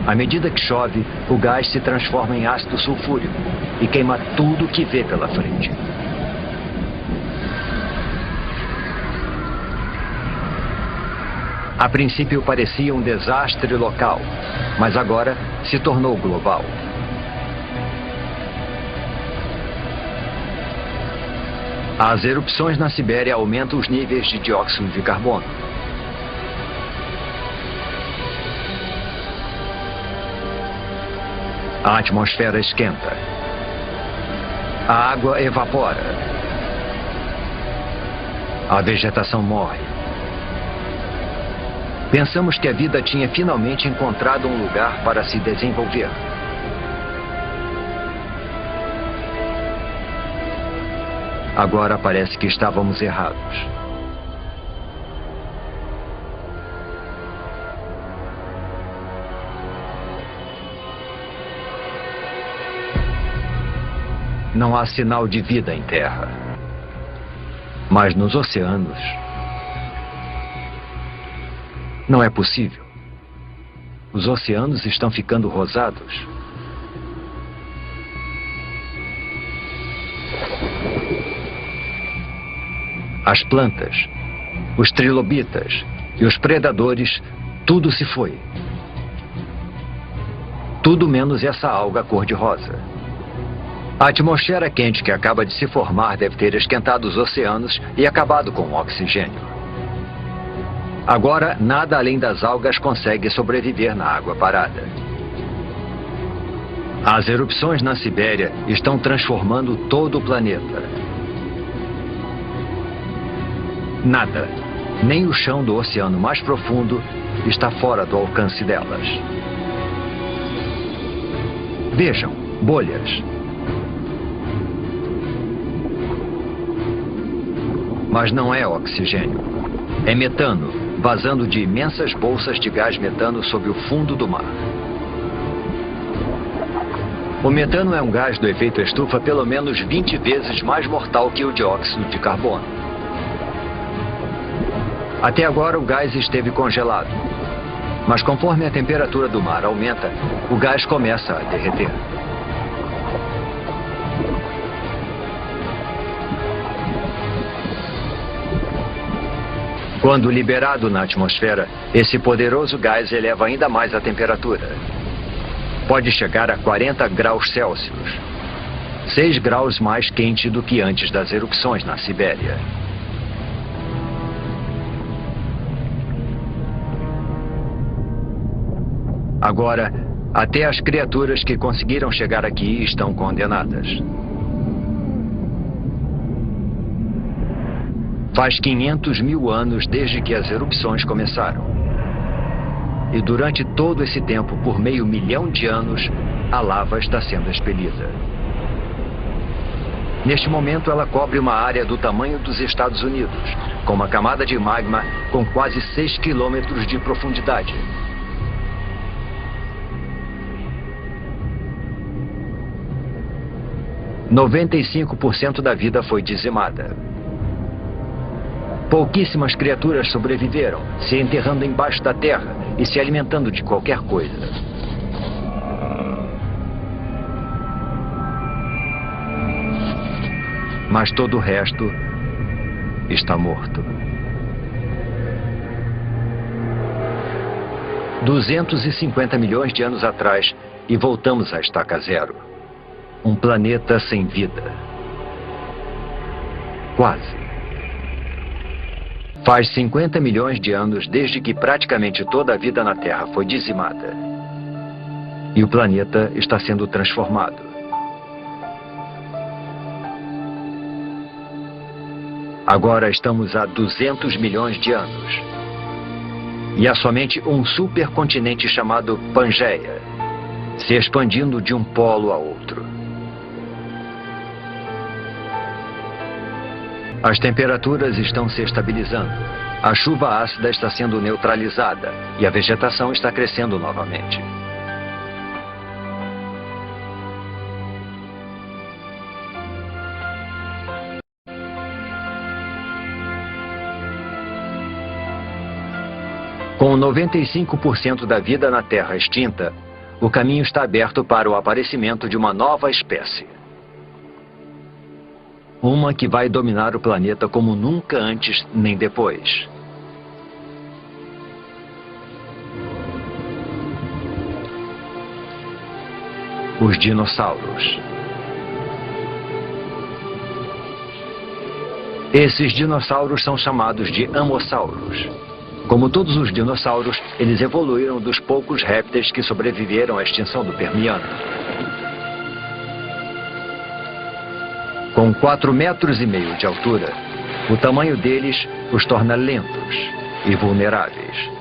À medida que chove, o gás se transforma em ácido sulfúrico e queima tudo que vê pela frente. A princípio parecia um desastre local, mas agora se tornou global. As erupções na Sibéria aumentam os níveis de dióxido de carbono. A atmosfera esquenta. A água evapora. A vegetação morre. Pensamos que a vida tinha finalmente encontrado um lugar para se desenvolver. Agora parece que estávamos errados. Não há sinal de vida em terra. Mas nos oceanos, não é possível. Os oceanos estão ficando rosados. As plantas, os trilobitas e os predadores, tudo se foi. Tudo menos essa alga cor-de-rosa. A atmosfera quente que acaba de se formar deve ter esquentado os oceanos e acabado com o oxigênio. Agora, nada além das algas consegue sobreviver na água parada. As erupções na Sibéria estão transformando todo o planeta. Nada, nem o chão do oceano mais profundo, está fora do alcance delas. Vejam, bolhas. Mas não é oxigênio. É metano, vazando de imensas bolsas de gás metano sob o fundo do mar. O metano é um gás do efeito estufa pelo menos 20 vezes mais mortal que o dióxido de carbono. Até agora o gás esteve congelado. Mas conforme a temperatura do mar aumenta, o gás começa a derreter. Quando liberado na atmosfera, esse poderoso gás eleva ainda mais a temperatura. Pode chegar a 40 graus Celsius, 6 graus mais quente do que antes das erupções na Sibéria. Agora, até as criaturas que conseguiram chegar aqui estão condenadas. Faz 500 mil anos desde que as erupções começaram. E durante todo esse tempo, por meio milhão de anos, a lava está sendo expelida. Neste momento, ela cobre uma área do tamanho dos Estados Unidos, com uma camada de magma com quase 6 quilômetros de profundidade. – 95% da vida foi dizimada. Pouquíssimas criaturas sobreviveram, se enterrando embaixo da terra e se alimentando de qualquer coisa. Mas todo o resto está morto. 250 milhões de anos atrás e voltamos à estaca zero. Um planeta sem vida. Quase. Faz 50 milhões de anos desde que praticamente toda a vida na Terra foi dizimada. E o planeta está sendo transformado. Agora estamos a 200 milhões de anos. E há somente um supercontinente chamado Pangeia, se expandindo de um polo a outro. As temperaturas estão se estabilizando, a chuva ácida está sendo neutralizada e a vegetação está crescendo novamente. Com 95% da vida na Terra extinta, o caminho está aberto para o aparecimento de uma nova espécie. Uma que vai dominar o planeta como nunca antes nem depois. Os dinossauros. Esses dinossauros são chamados de amossauros. Como todos os dinossauros, eles evoluíram dos poucos répteis que sobreviveram à extinção do Permiano. Com 4,5 metros de altura, o tamanho deles os torna lentos e vulneráveis.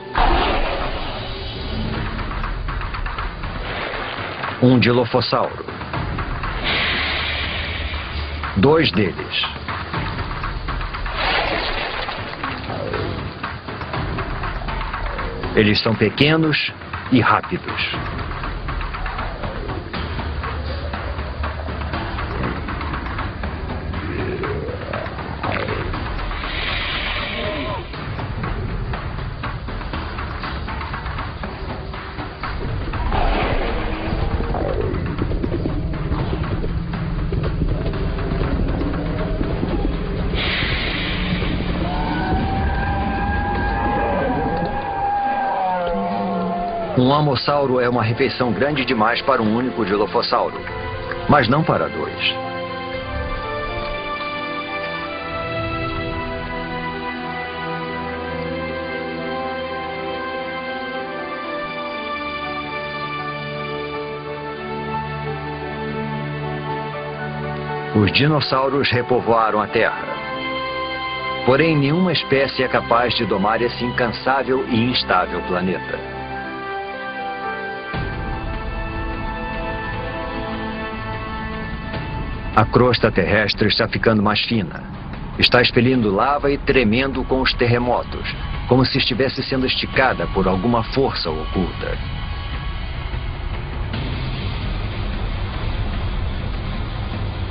Um dilofossauro. 2 deles. Eles são pequenos e rápidos. Um amossauro é uma refeição grande demais para um único dilofossauro, mas não para 2. Os dinossauros repovoaram a Terra. Porém, nenhuma espécie é capaz de domar esse incansável e instável planeta. A crosta terrestre está ficando mais fina. Está expelindo lava e tremendo com os terremotos, como se estivesse sendo esticada por alguma força oculta.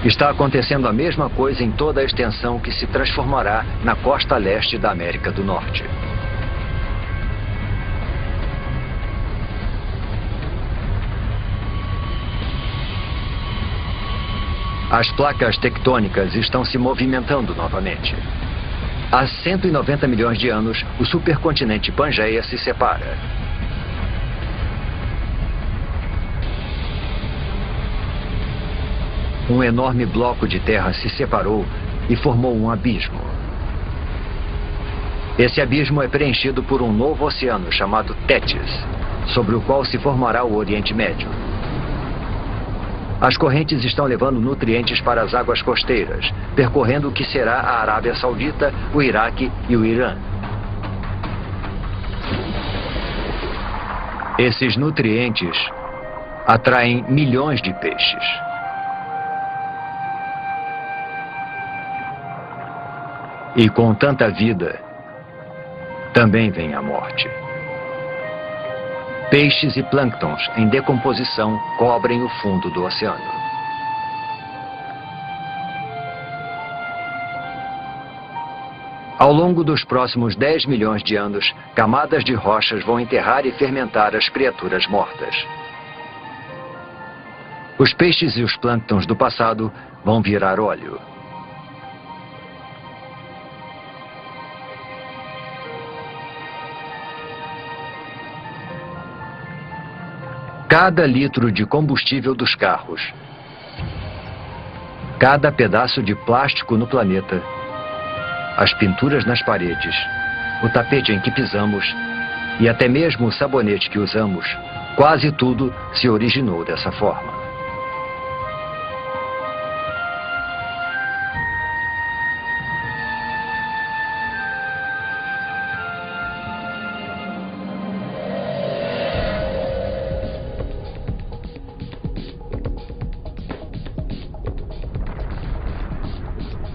Está acontecendo a mesma coisa em toda a extensão que se transformará na costa leste da América do Norte. As placas tectônicas estão se movimentando novamente. Há 190 milhões de anos, o supercontinente Pangeia se separa. Um enorme bloco de terra se separou e formou um abismo. Esse abismo é preenchido por um novo oceano chamado Tétis, sobre o qual se formará o Oriente Médio. As correntes estão levando nutrientes para as águas costeiras, percorrendo o que será a Arábia Saudita, o Iraque e o Irã. Esses nutrientes atraem milhões de peixes. E com tanta vida, também vem a morte. Peixes e plânctons em decomposição cobrem o fundo do oceano. Ao longo dos próximos 10 milhões de anos, camadas de rochas vão enterrar e fermentar as criaturas mortas. Os peixes e os plânctons do passado vão virar óleo. Cada litro de combustível dos carros, cada pedaço de plástico no planeta, as pinturas nas paredes, o tapete em que pisamos e até mesmo o sabonete que usamos, quase tudo se originou dessa forma.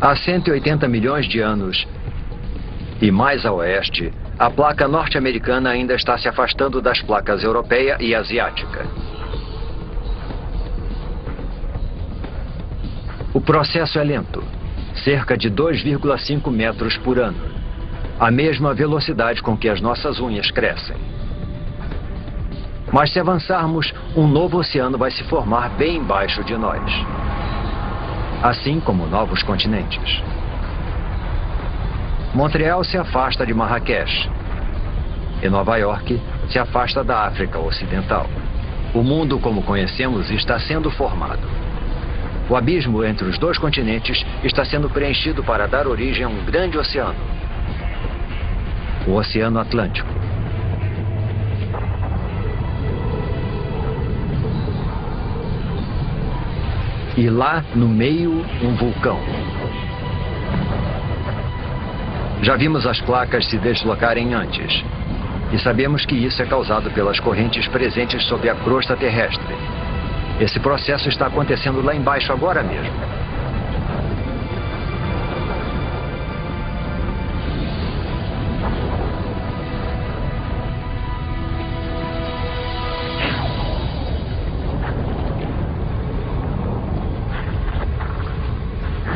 Há 180 milhões de anos, e mais a oeste, a placa norte-americana ainda está se afastando das placas europeia e asiática. O processo é lento, cerca de 2,5 metros por ano, a mesma velocidade com que as nossas unhas crescem. Mas se avançarmos, um novo oceano vai se formar bem embaixo de nós. Assim como novos continentes. Montreal se afasta de Marrakech e Nova York se afasta da África Ocidental. O mundo como conhecemos está sendo formado. O abismo entre os dois continentes está sendo preenchido para dar origem a um grande oceano. O Oceano Atlântico. E lá, no meio, um vulcão. Já vimos as placas se deslocarem antes. E sabemos que isso é causado pelas correntes presentes sob a crosta terrestre. Esse processo está acontecendo lá embaixo agora mesmo.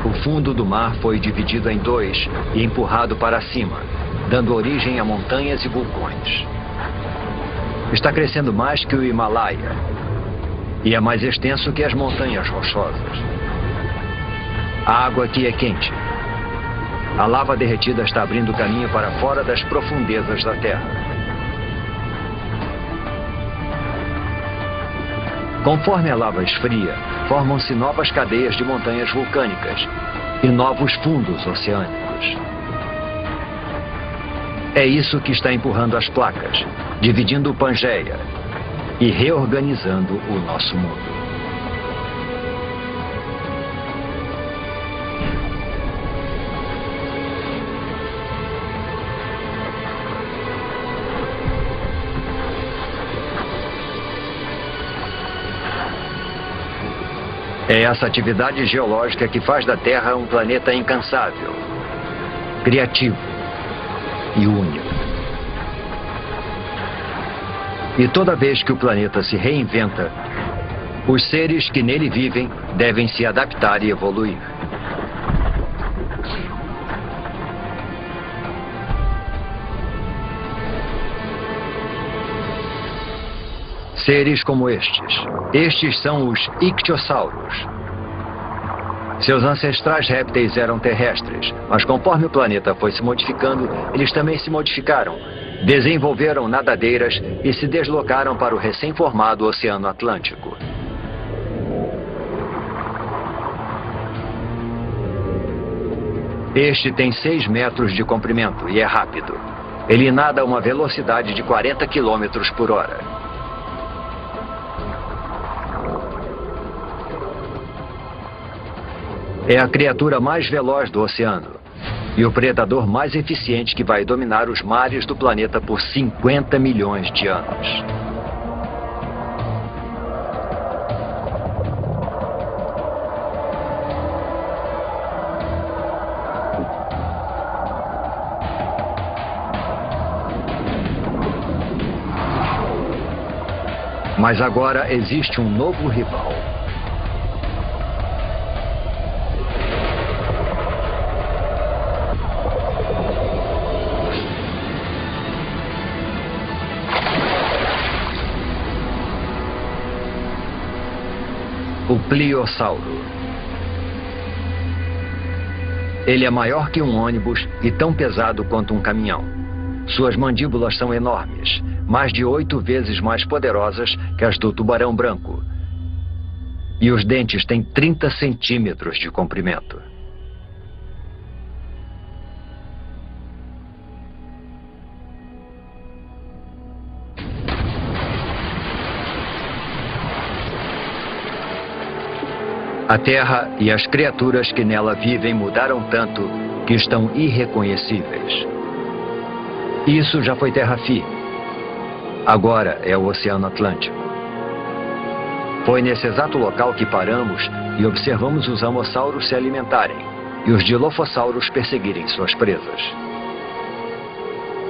O fundo do mar foi dividido em dois e empurrado para cima, dando origem a montanhas e vulcões. Está crescendo mais que o Himalaia e é mais extenso que as montanhas rochosas. A água aqui é quente. A lava derretida está abrindo caminho para fora das profundezas da Terra. Conforme a lava esfria, formam-se novas cadeias de montanhas vulcânicas e novos fundos oceânicos. É isso que está empurrando as placas, dividindo o Pangeia e reorganizando o nosso mundo. É essa atividade geológica que faz da Terra um planeta incansável, criativo e único. E toda vez que o planeta se reinventa, os seres que nele vivem devem se adaptar e evoluir. Seres como estes. Estes são os ictiossauros. Seus ancestrais répteis eram terrestres, mas conforme o planeta foi se modificando, eles também se modificaram. Desenvolveram nadadeiras e se deslocaram para o recém-formado Oceano Atlântico. Este tem 6 metros de comprimento e é rápido. Ele nada a uma velocidade de 40 quilômetros por hora. É a criatura mais veloz do oceano e o predador mais eficiente que vai dominar os mares do planeta por 50 milhões de anos. Mas agora existe um novo rival. O Pliossauro. Ele é maior que um ônibus e tão pesado quanto um caminhão. Suas mandíbulas são enormes, mais de 8 vezes mais poderosas que as do tubarão branco. E os dentes têm 30 centímetros de comprimento. A Terra e as criaturas que nela vivem mudaram tanto que estão irreconhecíveis. Isso já foi terra firme. Agora é o Oceano Atlântico. Foi nesse exato local que paramos e observamos os amossauros se alimentarem e os dilofossauros perseguirem suas presas.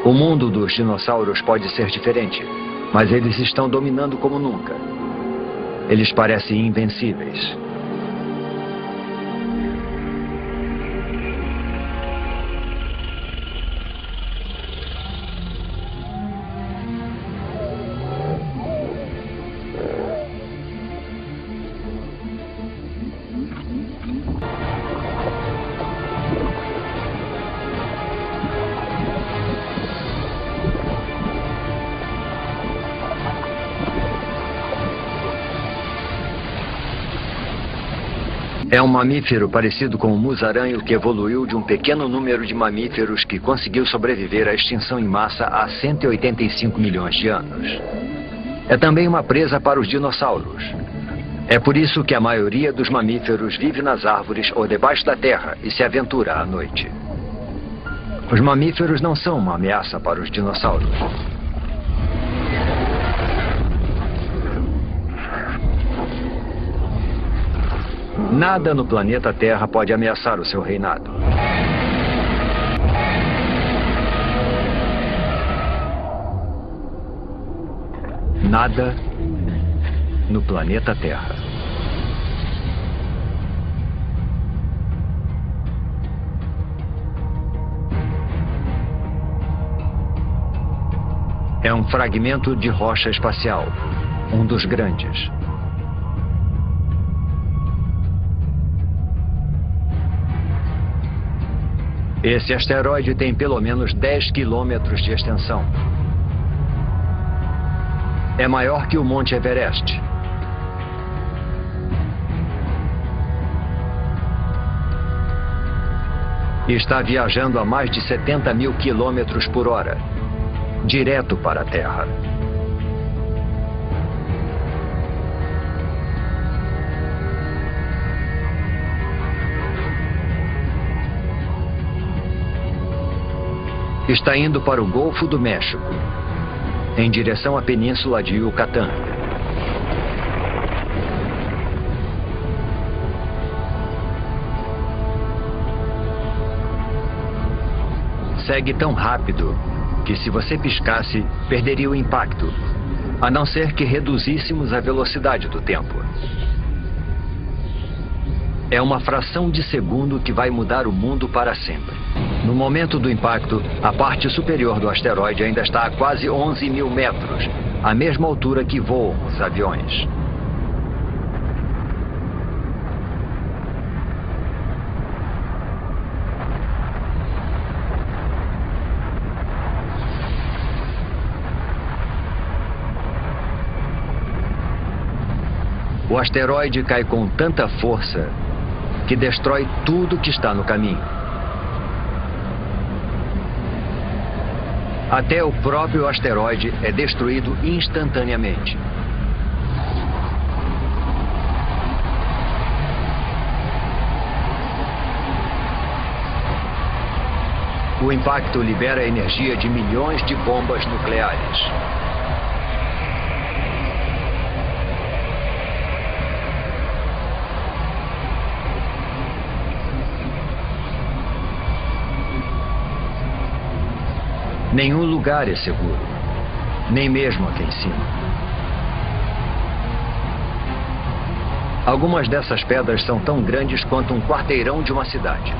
O mundo dos dinossauros pode ser diferente, mas eles estão dominando como nunca. Eles parecem invencíveis. É um mamífero parecido com o musaranho que evoluiu de um pequeno número de mamíferos que conseguiu sobreviver à extinção em massa há 185 milhões de anos. É também uma presa para os dinossauros. É por isso que a maioria dos mamíferos vive nas árvores ou debaixo da terra e se aventura à noite. Os mamíferos não são uma ameaça para os dinossauros. Nada no planeta Terra pode ameaçar o seu reinado. Nada no planeta Terra. É um fragmento de rocha espacial, um dos grandes. Esse asteroide tem pelo menos 10 quilômetros de extensão. É maior que o Monte Everest. E está viajando a mais de 70 mil quilômetros por hora, direto para a Terra. Está indo para o Golfo do México, em direção à Península de Yucatán. Segue tão rápido que, se você piscasse, perderia o impacto, a não ser que reduzíssemos a velocidade do tempo. É uma fração de segundo que vai mudar o mundo para sempre. No momento do impacto, a parte superior do asteroide ainda está a quase 11 mil metros, a mesma altura que voam os aviões. O asteroide cai com tanta força que destrói tudo que está no caminho. Até o próprio asteroide é destruído instantaneamente. O impacto libera a energia de milhões de bombas nucleares. Nenhum lugar é seguro, nem mesmo aqui em cima. Algumas dessas pedras são tão grandes quanto um quarteirão de uma cidade.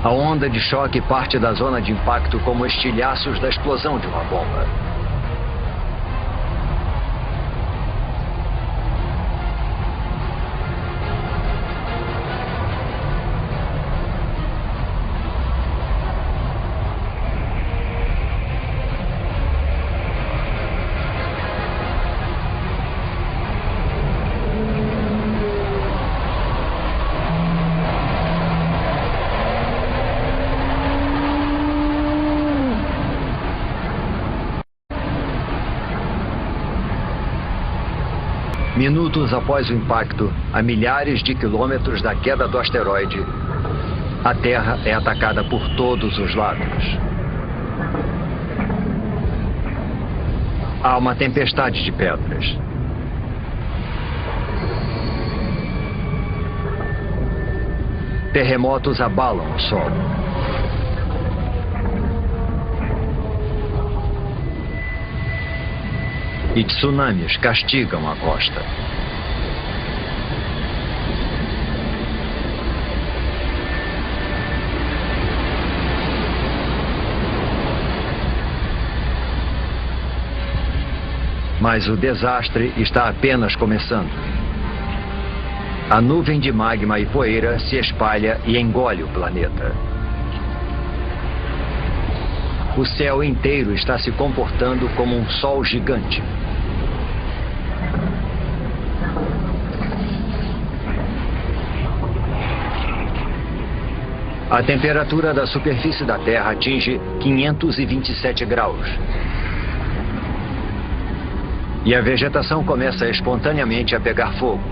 A onda de choque parte da zona de impacto como estilhaços da explosão de uma bomba. Minutos após o impacto, a milhares de quilômetros da queda do asteroide, a Terra é atacada por todos os lados. Há uma tempestade de pedras. Terremotos abalam o solo. E tsunamis castigam a costa. Mas o desastre está apenas começando. A nuvem de magma e poeira se espalha e engole o planeta. O céu inteiro está se comportando como um sol gigante. A temperatura da superfície da Terra atinge 527 graus. E a vegetação começa espontaneamente a pegar fogo.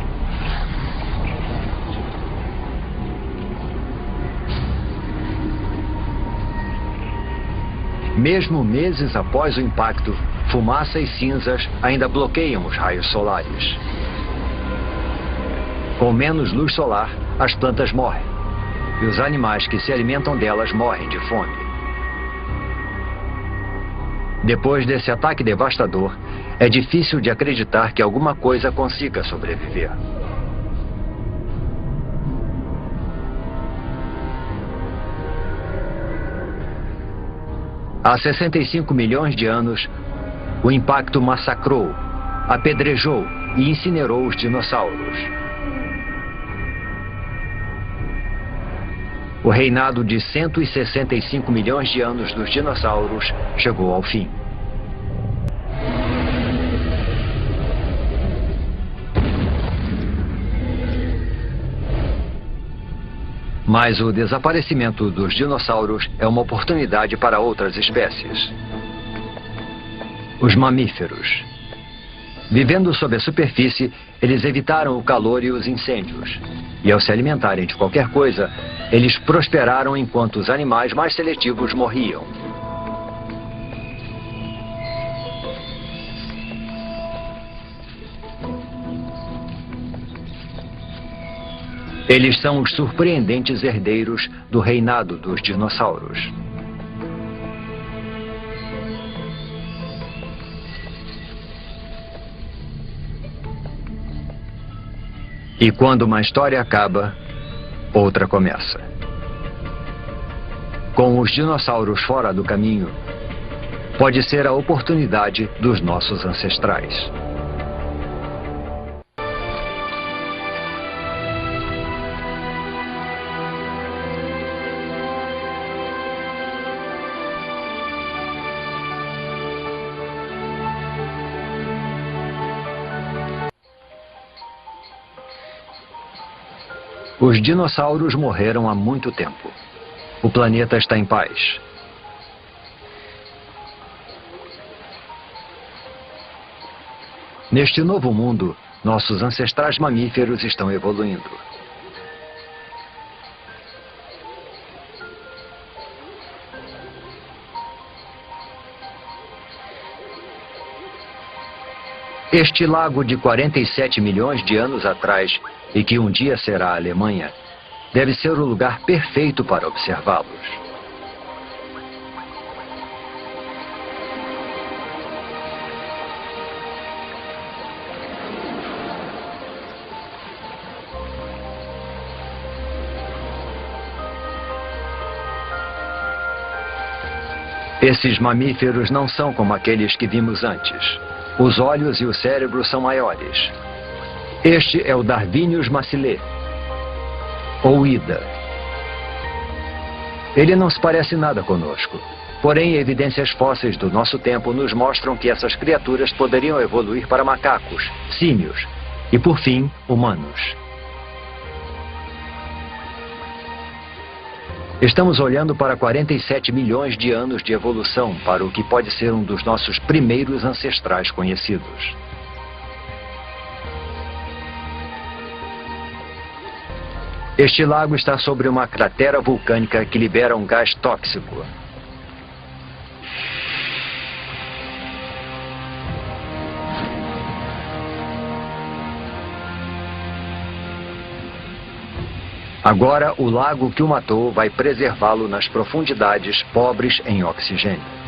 Mesmo meses após o impacto, fumaça e cinzas ainda bloqueiam os raios solares. Com menos luz solar, as plantas morrem. E os animais que se alimentam delas morrem de fome. Depois desse ataque devastador, é difícil de acreditar que alguma coisa consiga sobreviver. Há 65 milhões de anos, o impacto massacrou, apedrejou e incinerou os dinossauros. O reinado de 165 milhões de anos dos dinossauros chegou ao fim. Mas o desaparecimento dos dinossauros é uma oportunidade para outras espécies. Os mamíferos. Vivendo sob a superfície, eles evitaram o calor e os incêndios. E ao se alimentarem de qualquer coisa, eles prosperaram enquanto os animais mais seletivos morriam. Eles são os surpreendentes herdeiros do reinado dos dinossauros. E quando uma história acaba, outra começa. Com os dinossauros fora do caminho, pode ser a oportunidade dos nossos ancestrais. Os dinossauros morreram há muito tempo. O planeta está em paz. Neste novo mundo, nossos ancestrais mamíferos estão evoluindo. Este lago de 47 milhões de anos atrás, e que um dia será a Alemanha, deve ser o lugar perfeito para observá-los. Esses mamíferos não são como aqueles que vimos antes. Os olhos e o cérebro são maiores. Este é o Darwinius massilae, ou Ida. Ele não se parece nada conosco. Porém, evidências fósseis do nosso tempo nos mostram que essas criaturas poderiam evoluir para macacos, símios e, por fim, humanos. Estamos olhando para 47 milhões de anos de evolução para o que pode ser um dos nossos primeiros ancestrais conhecidos. Este lago está sobre uma cratera vulcânica que libera um gás tóxico. Agora, o lago que o matou vai preservá-lo nas profundidades pobres em oxigênio.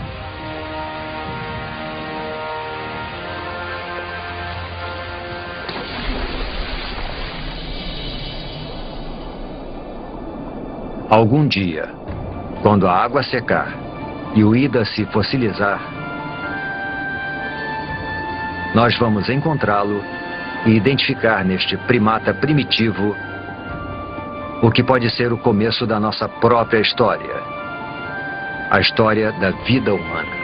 Algum dia, quando a água secar e o Ida se fossilizar, Nós vamos encontrá-lo e identificar neste primata primitivo o que pode ser o começo da nossa própria história. A história da vida humana.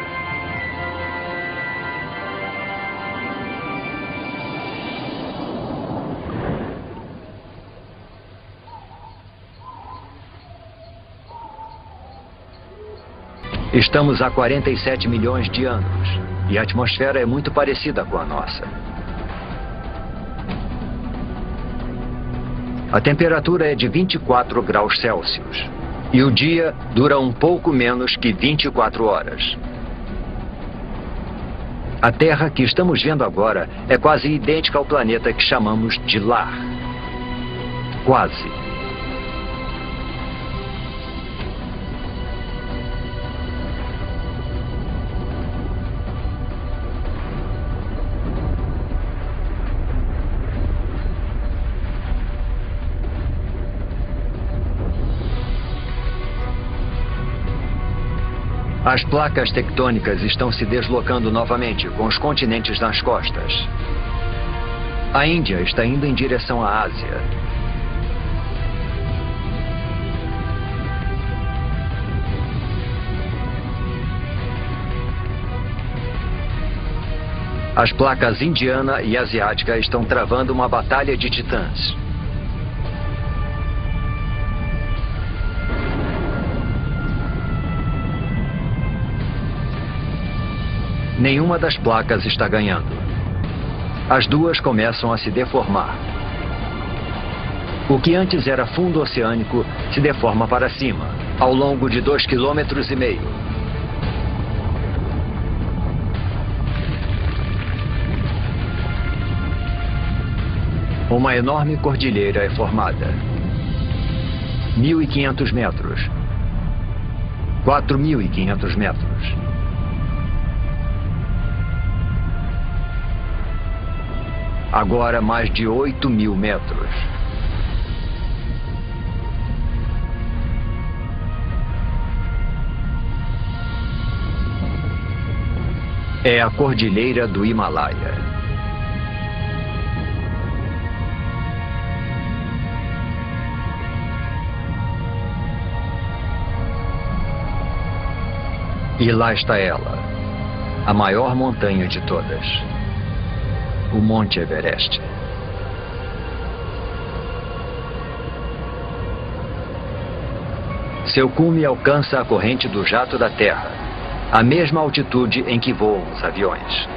Estamos há 47 milhões de anos e a atmosfera é muito parecida com a nossa. A temperatura é de 24 graus Celsius e o dia dura um pouco menos que 24 horas. A Terra que estamos vendo agora é quase idêntica ao planeta que chamamos de lar. Quase. As placas tectônicas estão se deslocando novamente, com os continentes nas costas. A Índia está indo em direção à Ásia. As placas indiana e asiática estão travando uma batalha de titãs. Nenhuma das placas está ganhando. As duas começam a se deformar. O que antes era fundo oceânico se deforma para cima, ao longo de 2,5 km. Uma enorme cordilheira é formada. 1.500 metros. 4.500 metros. Agora mais de 8.000 metros. É a Cordilheira do Himalaia. E lá está ela, a maior montanha de todas. O Monte Everest. Seu cume alcança a corrente do jato da Terra, a mesma altitude em que voam os aviões.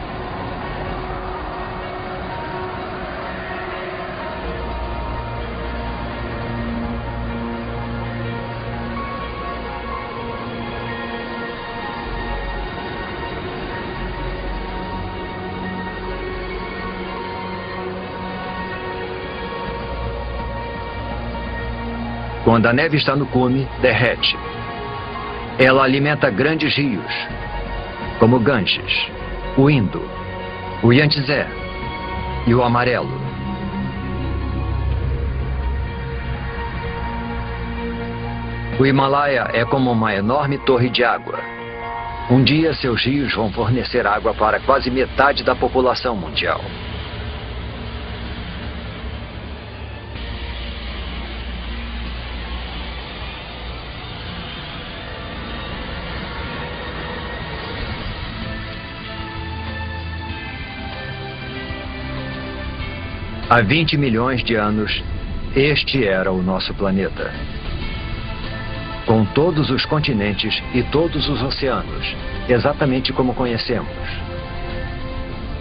Quando a neve está no cume, derrete. Ela alimenta grandes rios, como o Ganges, o Indo, o Yangtze e o Amarelo. O Himalaia é como uma enorme torre de água. Um dia seus rios vão fornecer água para quase metade da população mundial. Há 20 milhões de anos, este era o nosso planeta. Com todos os continentes e todos os oceanos, exatamente como conhecemos.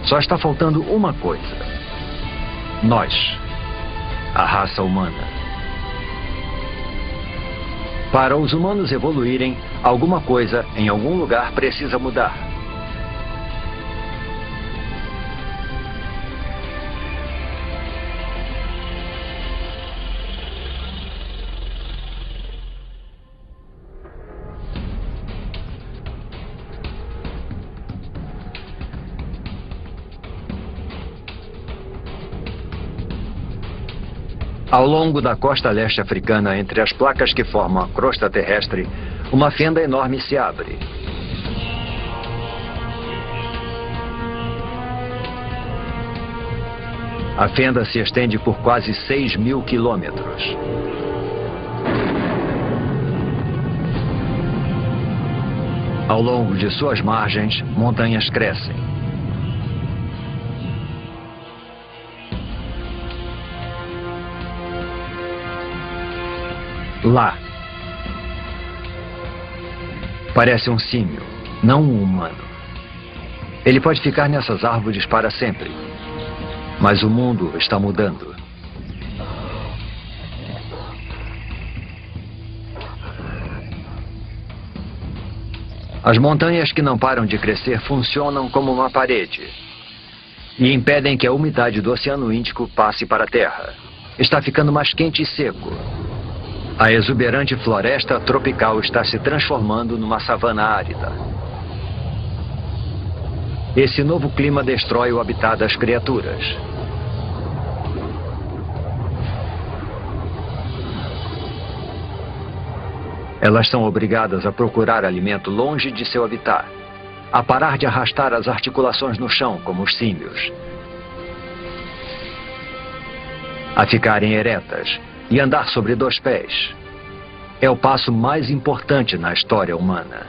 Só está faltando uma coisa. Nós, a raça humana. Para os humanos evoluírem, alguma coisa em algum lugar precisa mudar. Ao longo da costa leste africana, entre as placas que formam a crosta terrestre, uma fenda enorme se abre. A fenda se estende por quase 6.000 quilômetros. Ao longo de suas margens, montanhas crescem. Lá. Parece um símio, não um humano. Ele pode ficar nessas árvores para sempre. Mas o mundo está mudando. As montanhas que não param de crescer funcionam como uma parede e impedem que a umidade do Oceano Índico passe para a Terra. Está ficando mais quente e seco. A exuberante floresta tropical está se transformando numa savana árida. Esse novo clima destrói o habitat das criaturas. Elas são obrigadas a procurar alimento longe de seu habitat, a parar de arrastar as articulações no chão, como os símios, a ficarem eretas e andar sobre 2 pés. É o passo mais importante na história humana.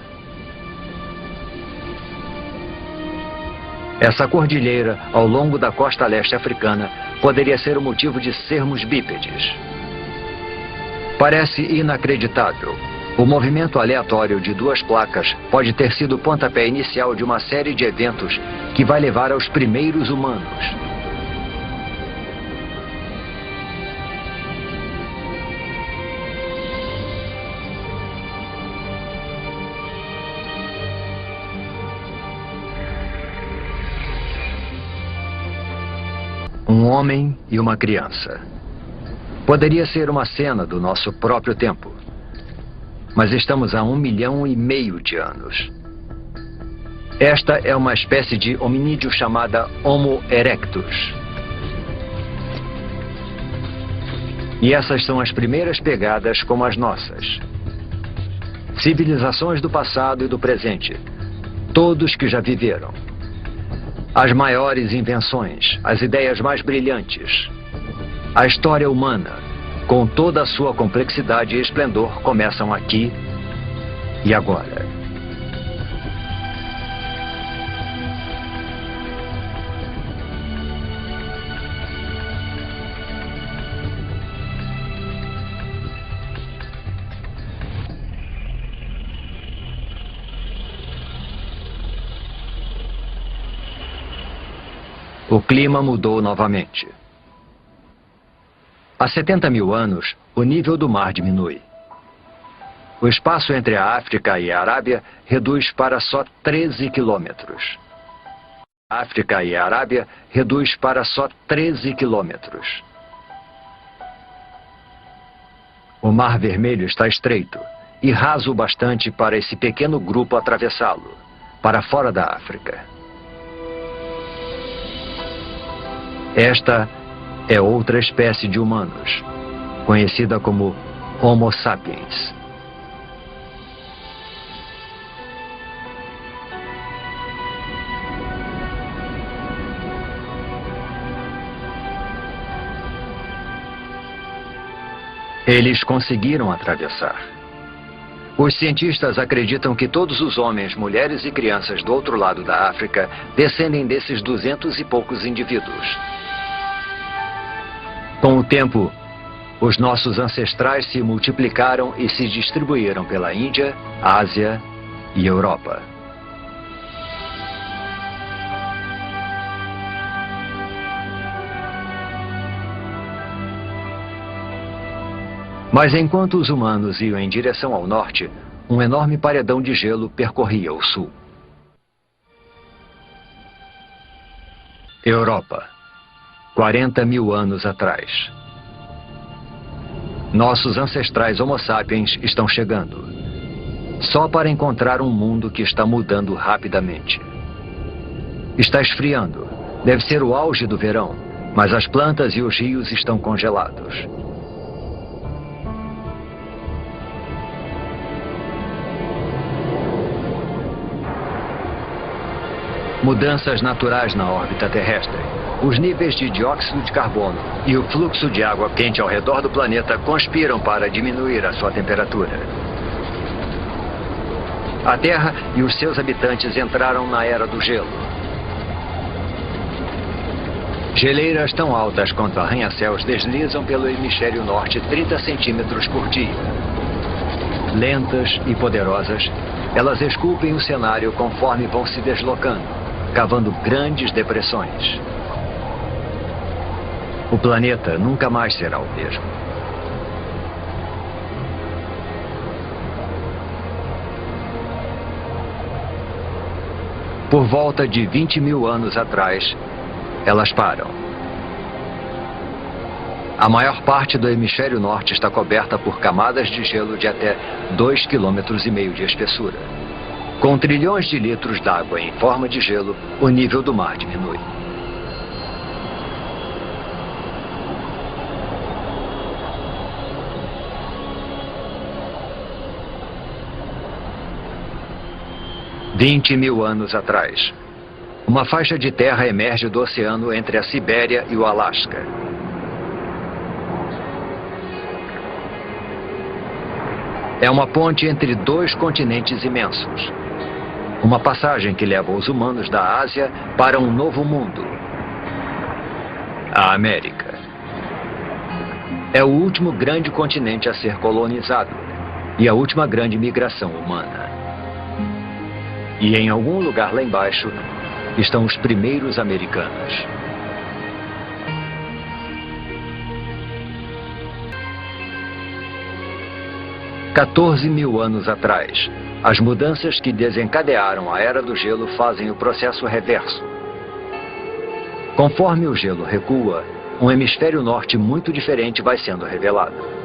Essa cordilheira, ao longo da costa leste africana, poderia ser o motivo de sermos bípedes. Parece inacreditável. O movimento aleatório de 2 placas pode ter sido o pontapé inicial de uma série de eventos que vai levar aos primeiros humanos. Um homem e uma criança. Poderia ser uma cena do nosso próprio tempo. Mas estamos a 1,5 milhão de anos. Esta é uma espécie de hominídeo chamada Homo erectus. E essas são as primeiras pegadas como as nossas. Civilizações do passado e do presente. Todos que já viveram. As maiores invenções, as ideias mais brilhantes. A história humana, com toda a sua complexidade e esplendor, começam aqui e agora. O clima mudou novamente. Há 70.000 anos, o nível do mar diminui. O espaço entre a África e a Arábia reduz para só 13 quilômetros. A África e a Arábia reduz para só 13 quilômetros. O Mar Vermelho está estreito e raso o bastante para esse pequeno grupo atravessá-lo, para fora da África. Esta é outra espécie de humanos, conhecida como Homo sapiens. Eles conseguiram atravessar. Os cientistas acreditam que todos os homens, mulheres e crianças do outro lado da África descendem desses 200 e poucos indivíduos. Com o tempo, os nossos ancestrais se multiplicaram e se distribuíram pela Índia, Ásia e Europa. Mas enquanto os humanos iam em direção ao norte, um enorme paredão de gelo percorria o sul. Europa. 40.000 anos atrás. Nossos ancestrais Homo sapiens estão chegando, só para encontrar um mundo que está mudando rapidamente. Está esfriando. Deve ser o auge do verão, mas as plantas e os rios estão congelados. Mudanças naturais na órbita terrestre. Os níveis de dióxido de carbono e o fluxo de água quente ao redor do planeta conspiram para diminuir a sua temperatura. A Terra e os seus habitantes entraram na Era do Gelo. Geleiras tão altas quanto arranha-céus deslizam pelo hemisfério norte 30 centímetros por dia. Lentas e poderosas, elas esculpem o cenário conforme vão se deslocando, cavando grandes depressões. O planeta nunca mais será o mesmo. Por volta de 20 mil anos atrás, elas param. A maior parte do hemisfério norte está coberta por camadas de gelo de até 2,5 km de espessura. Com trilhões de litros d'água em forma de gelo, o nível do mar diminui. $20.000 anos atrás, uma faixa de terra emerge do oceano entre a Sibéria e o Alasca. É uma ponte entre dois continentes imensos. Uma passagem que leva os humanos da Ásia para um novo mundo. A América. É o último grande continente a ser colonizado e a última grande migração humana. E em algum lugar lá embaixo estão os primeiros americanos. $14.000 anos atrás, as mudanças que desencadearam a Era do Gelo fazem o processo reverso. Conforme o gelo recua, um hemisfério norte muito diferente vai sendo revelado.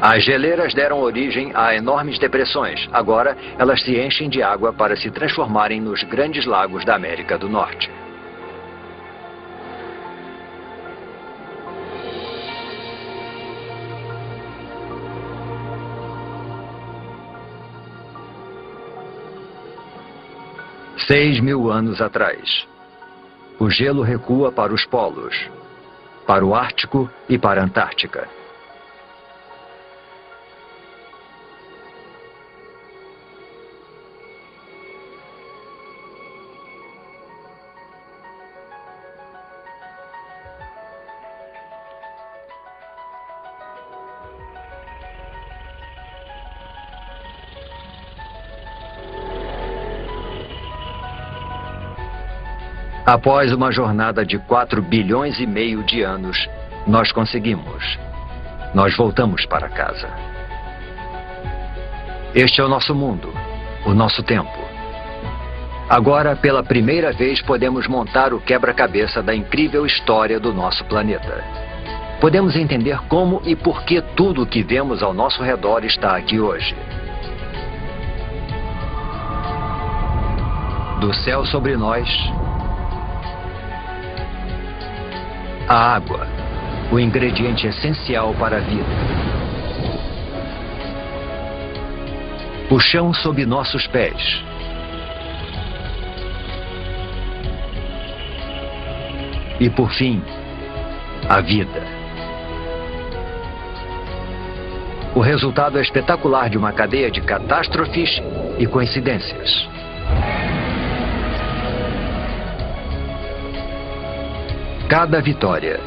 As geleiras deram origem a enormes depressões. Agora, elas se enchem de água para se transformarem nos grandes lagos da América do Norte. $6.000 anos atrás, o gelo recua para os polos, para o Ártico e para a Antártica. Após uma jornada de 4,5 bilhões de anos, nós conseguimos. Nós voltamos para casa. Este é o nosso mundo, o nosso tempo. Agora, pela primeira vez, podemos montar o quebra-cabeça da incrível história do nosso planeta. Podemos entender como e por que tudo o que vemos ao nosso redor está aqui hoje. Do céu sobre nós, a água, o ingrediente essencial para a vida. O chão sob nossos pés. E por fim, a vida. O resultado é espetacular de uma cadeia de catástrofes e coincidências. Cada vitória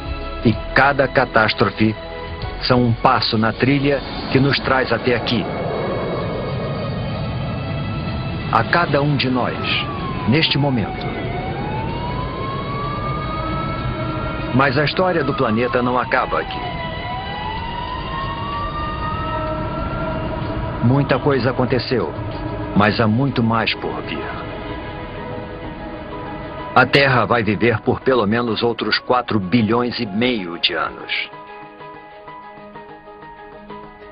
e cada catástrofe são um passo na trilha que nos traz até aqui. A cada um de nós, neste momento. Mas a história do planeta não acaba aqui. Muita coisa aconteceu, mas há muito mais por vir. A Terra vai viver por pelo menos outros 4,5 bilhões de anos.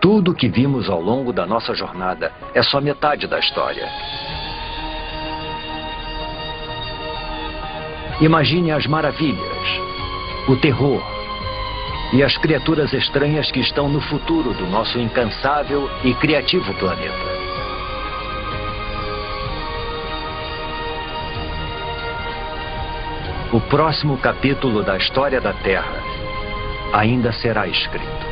Tudo o que vimos ao longo da nossa jornada é só metade da história. Imagine as maravilhas, o terror e as criaturas estranhas que estão no futuro do nosso incansável e criativo planeta. O próximo capítulo da história da Terra ainda será escrito.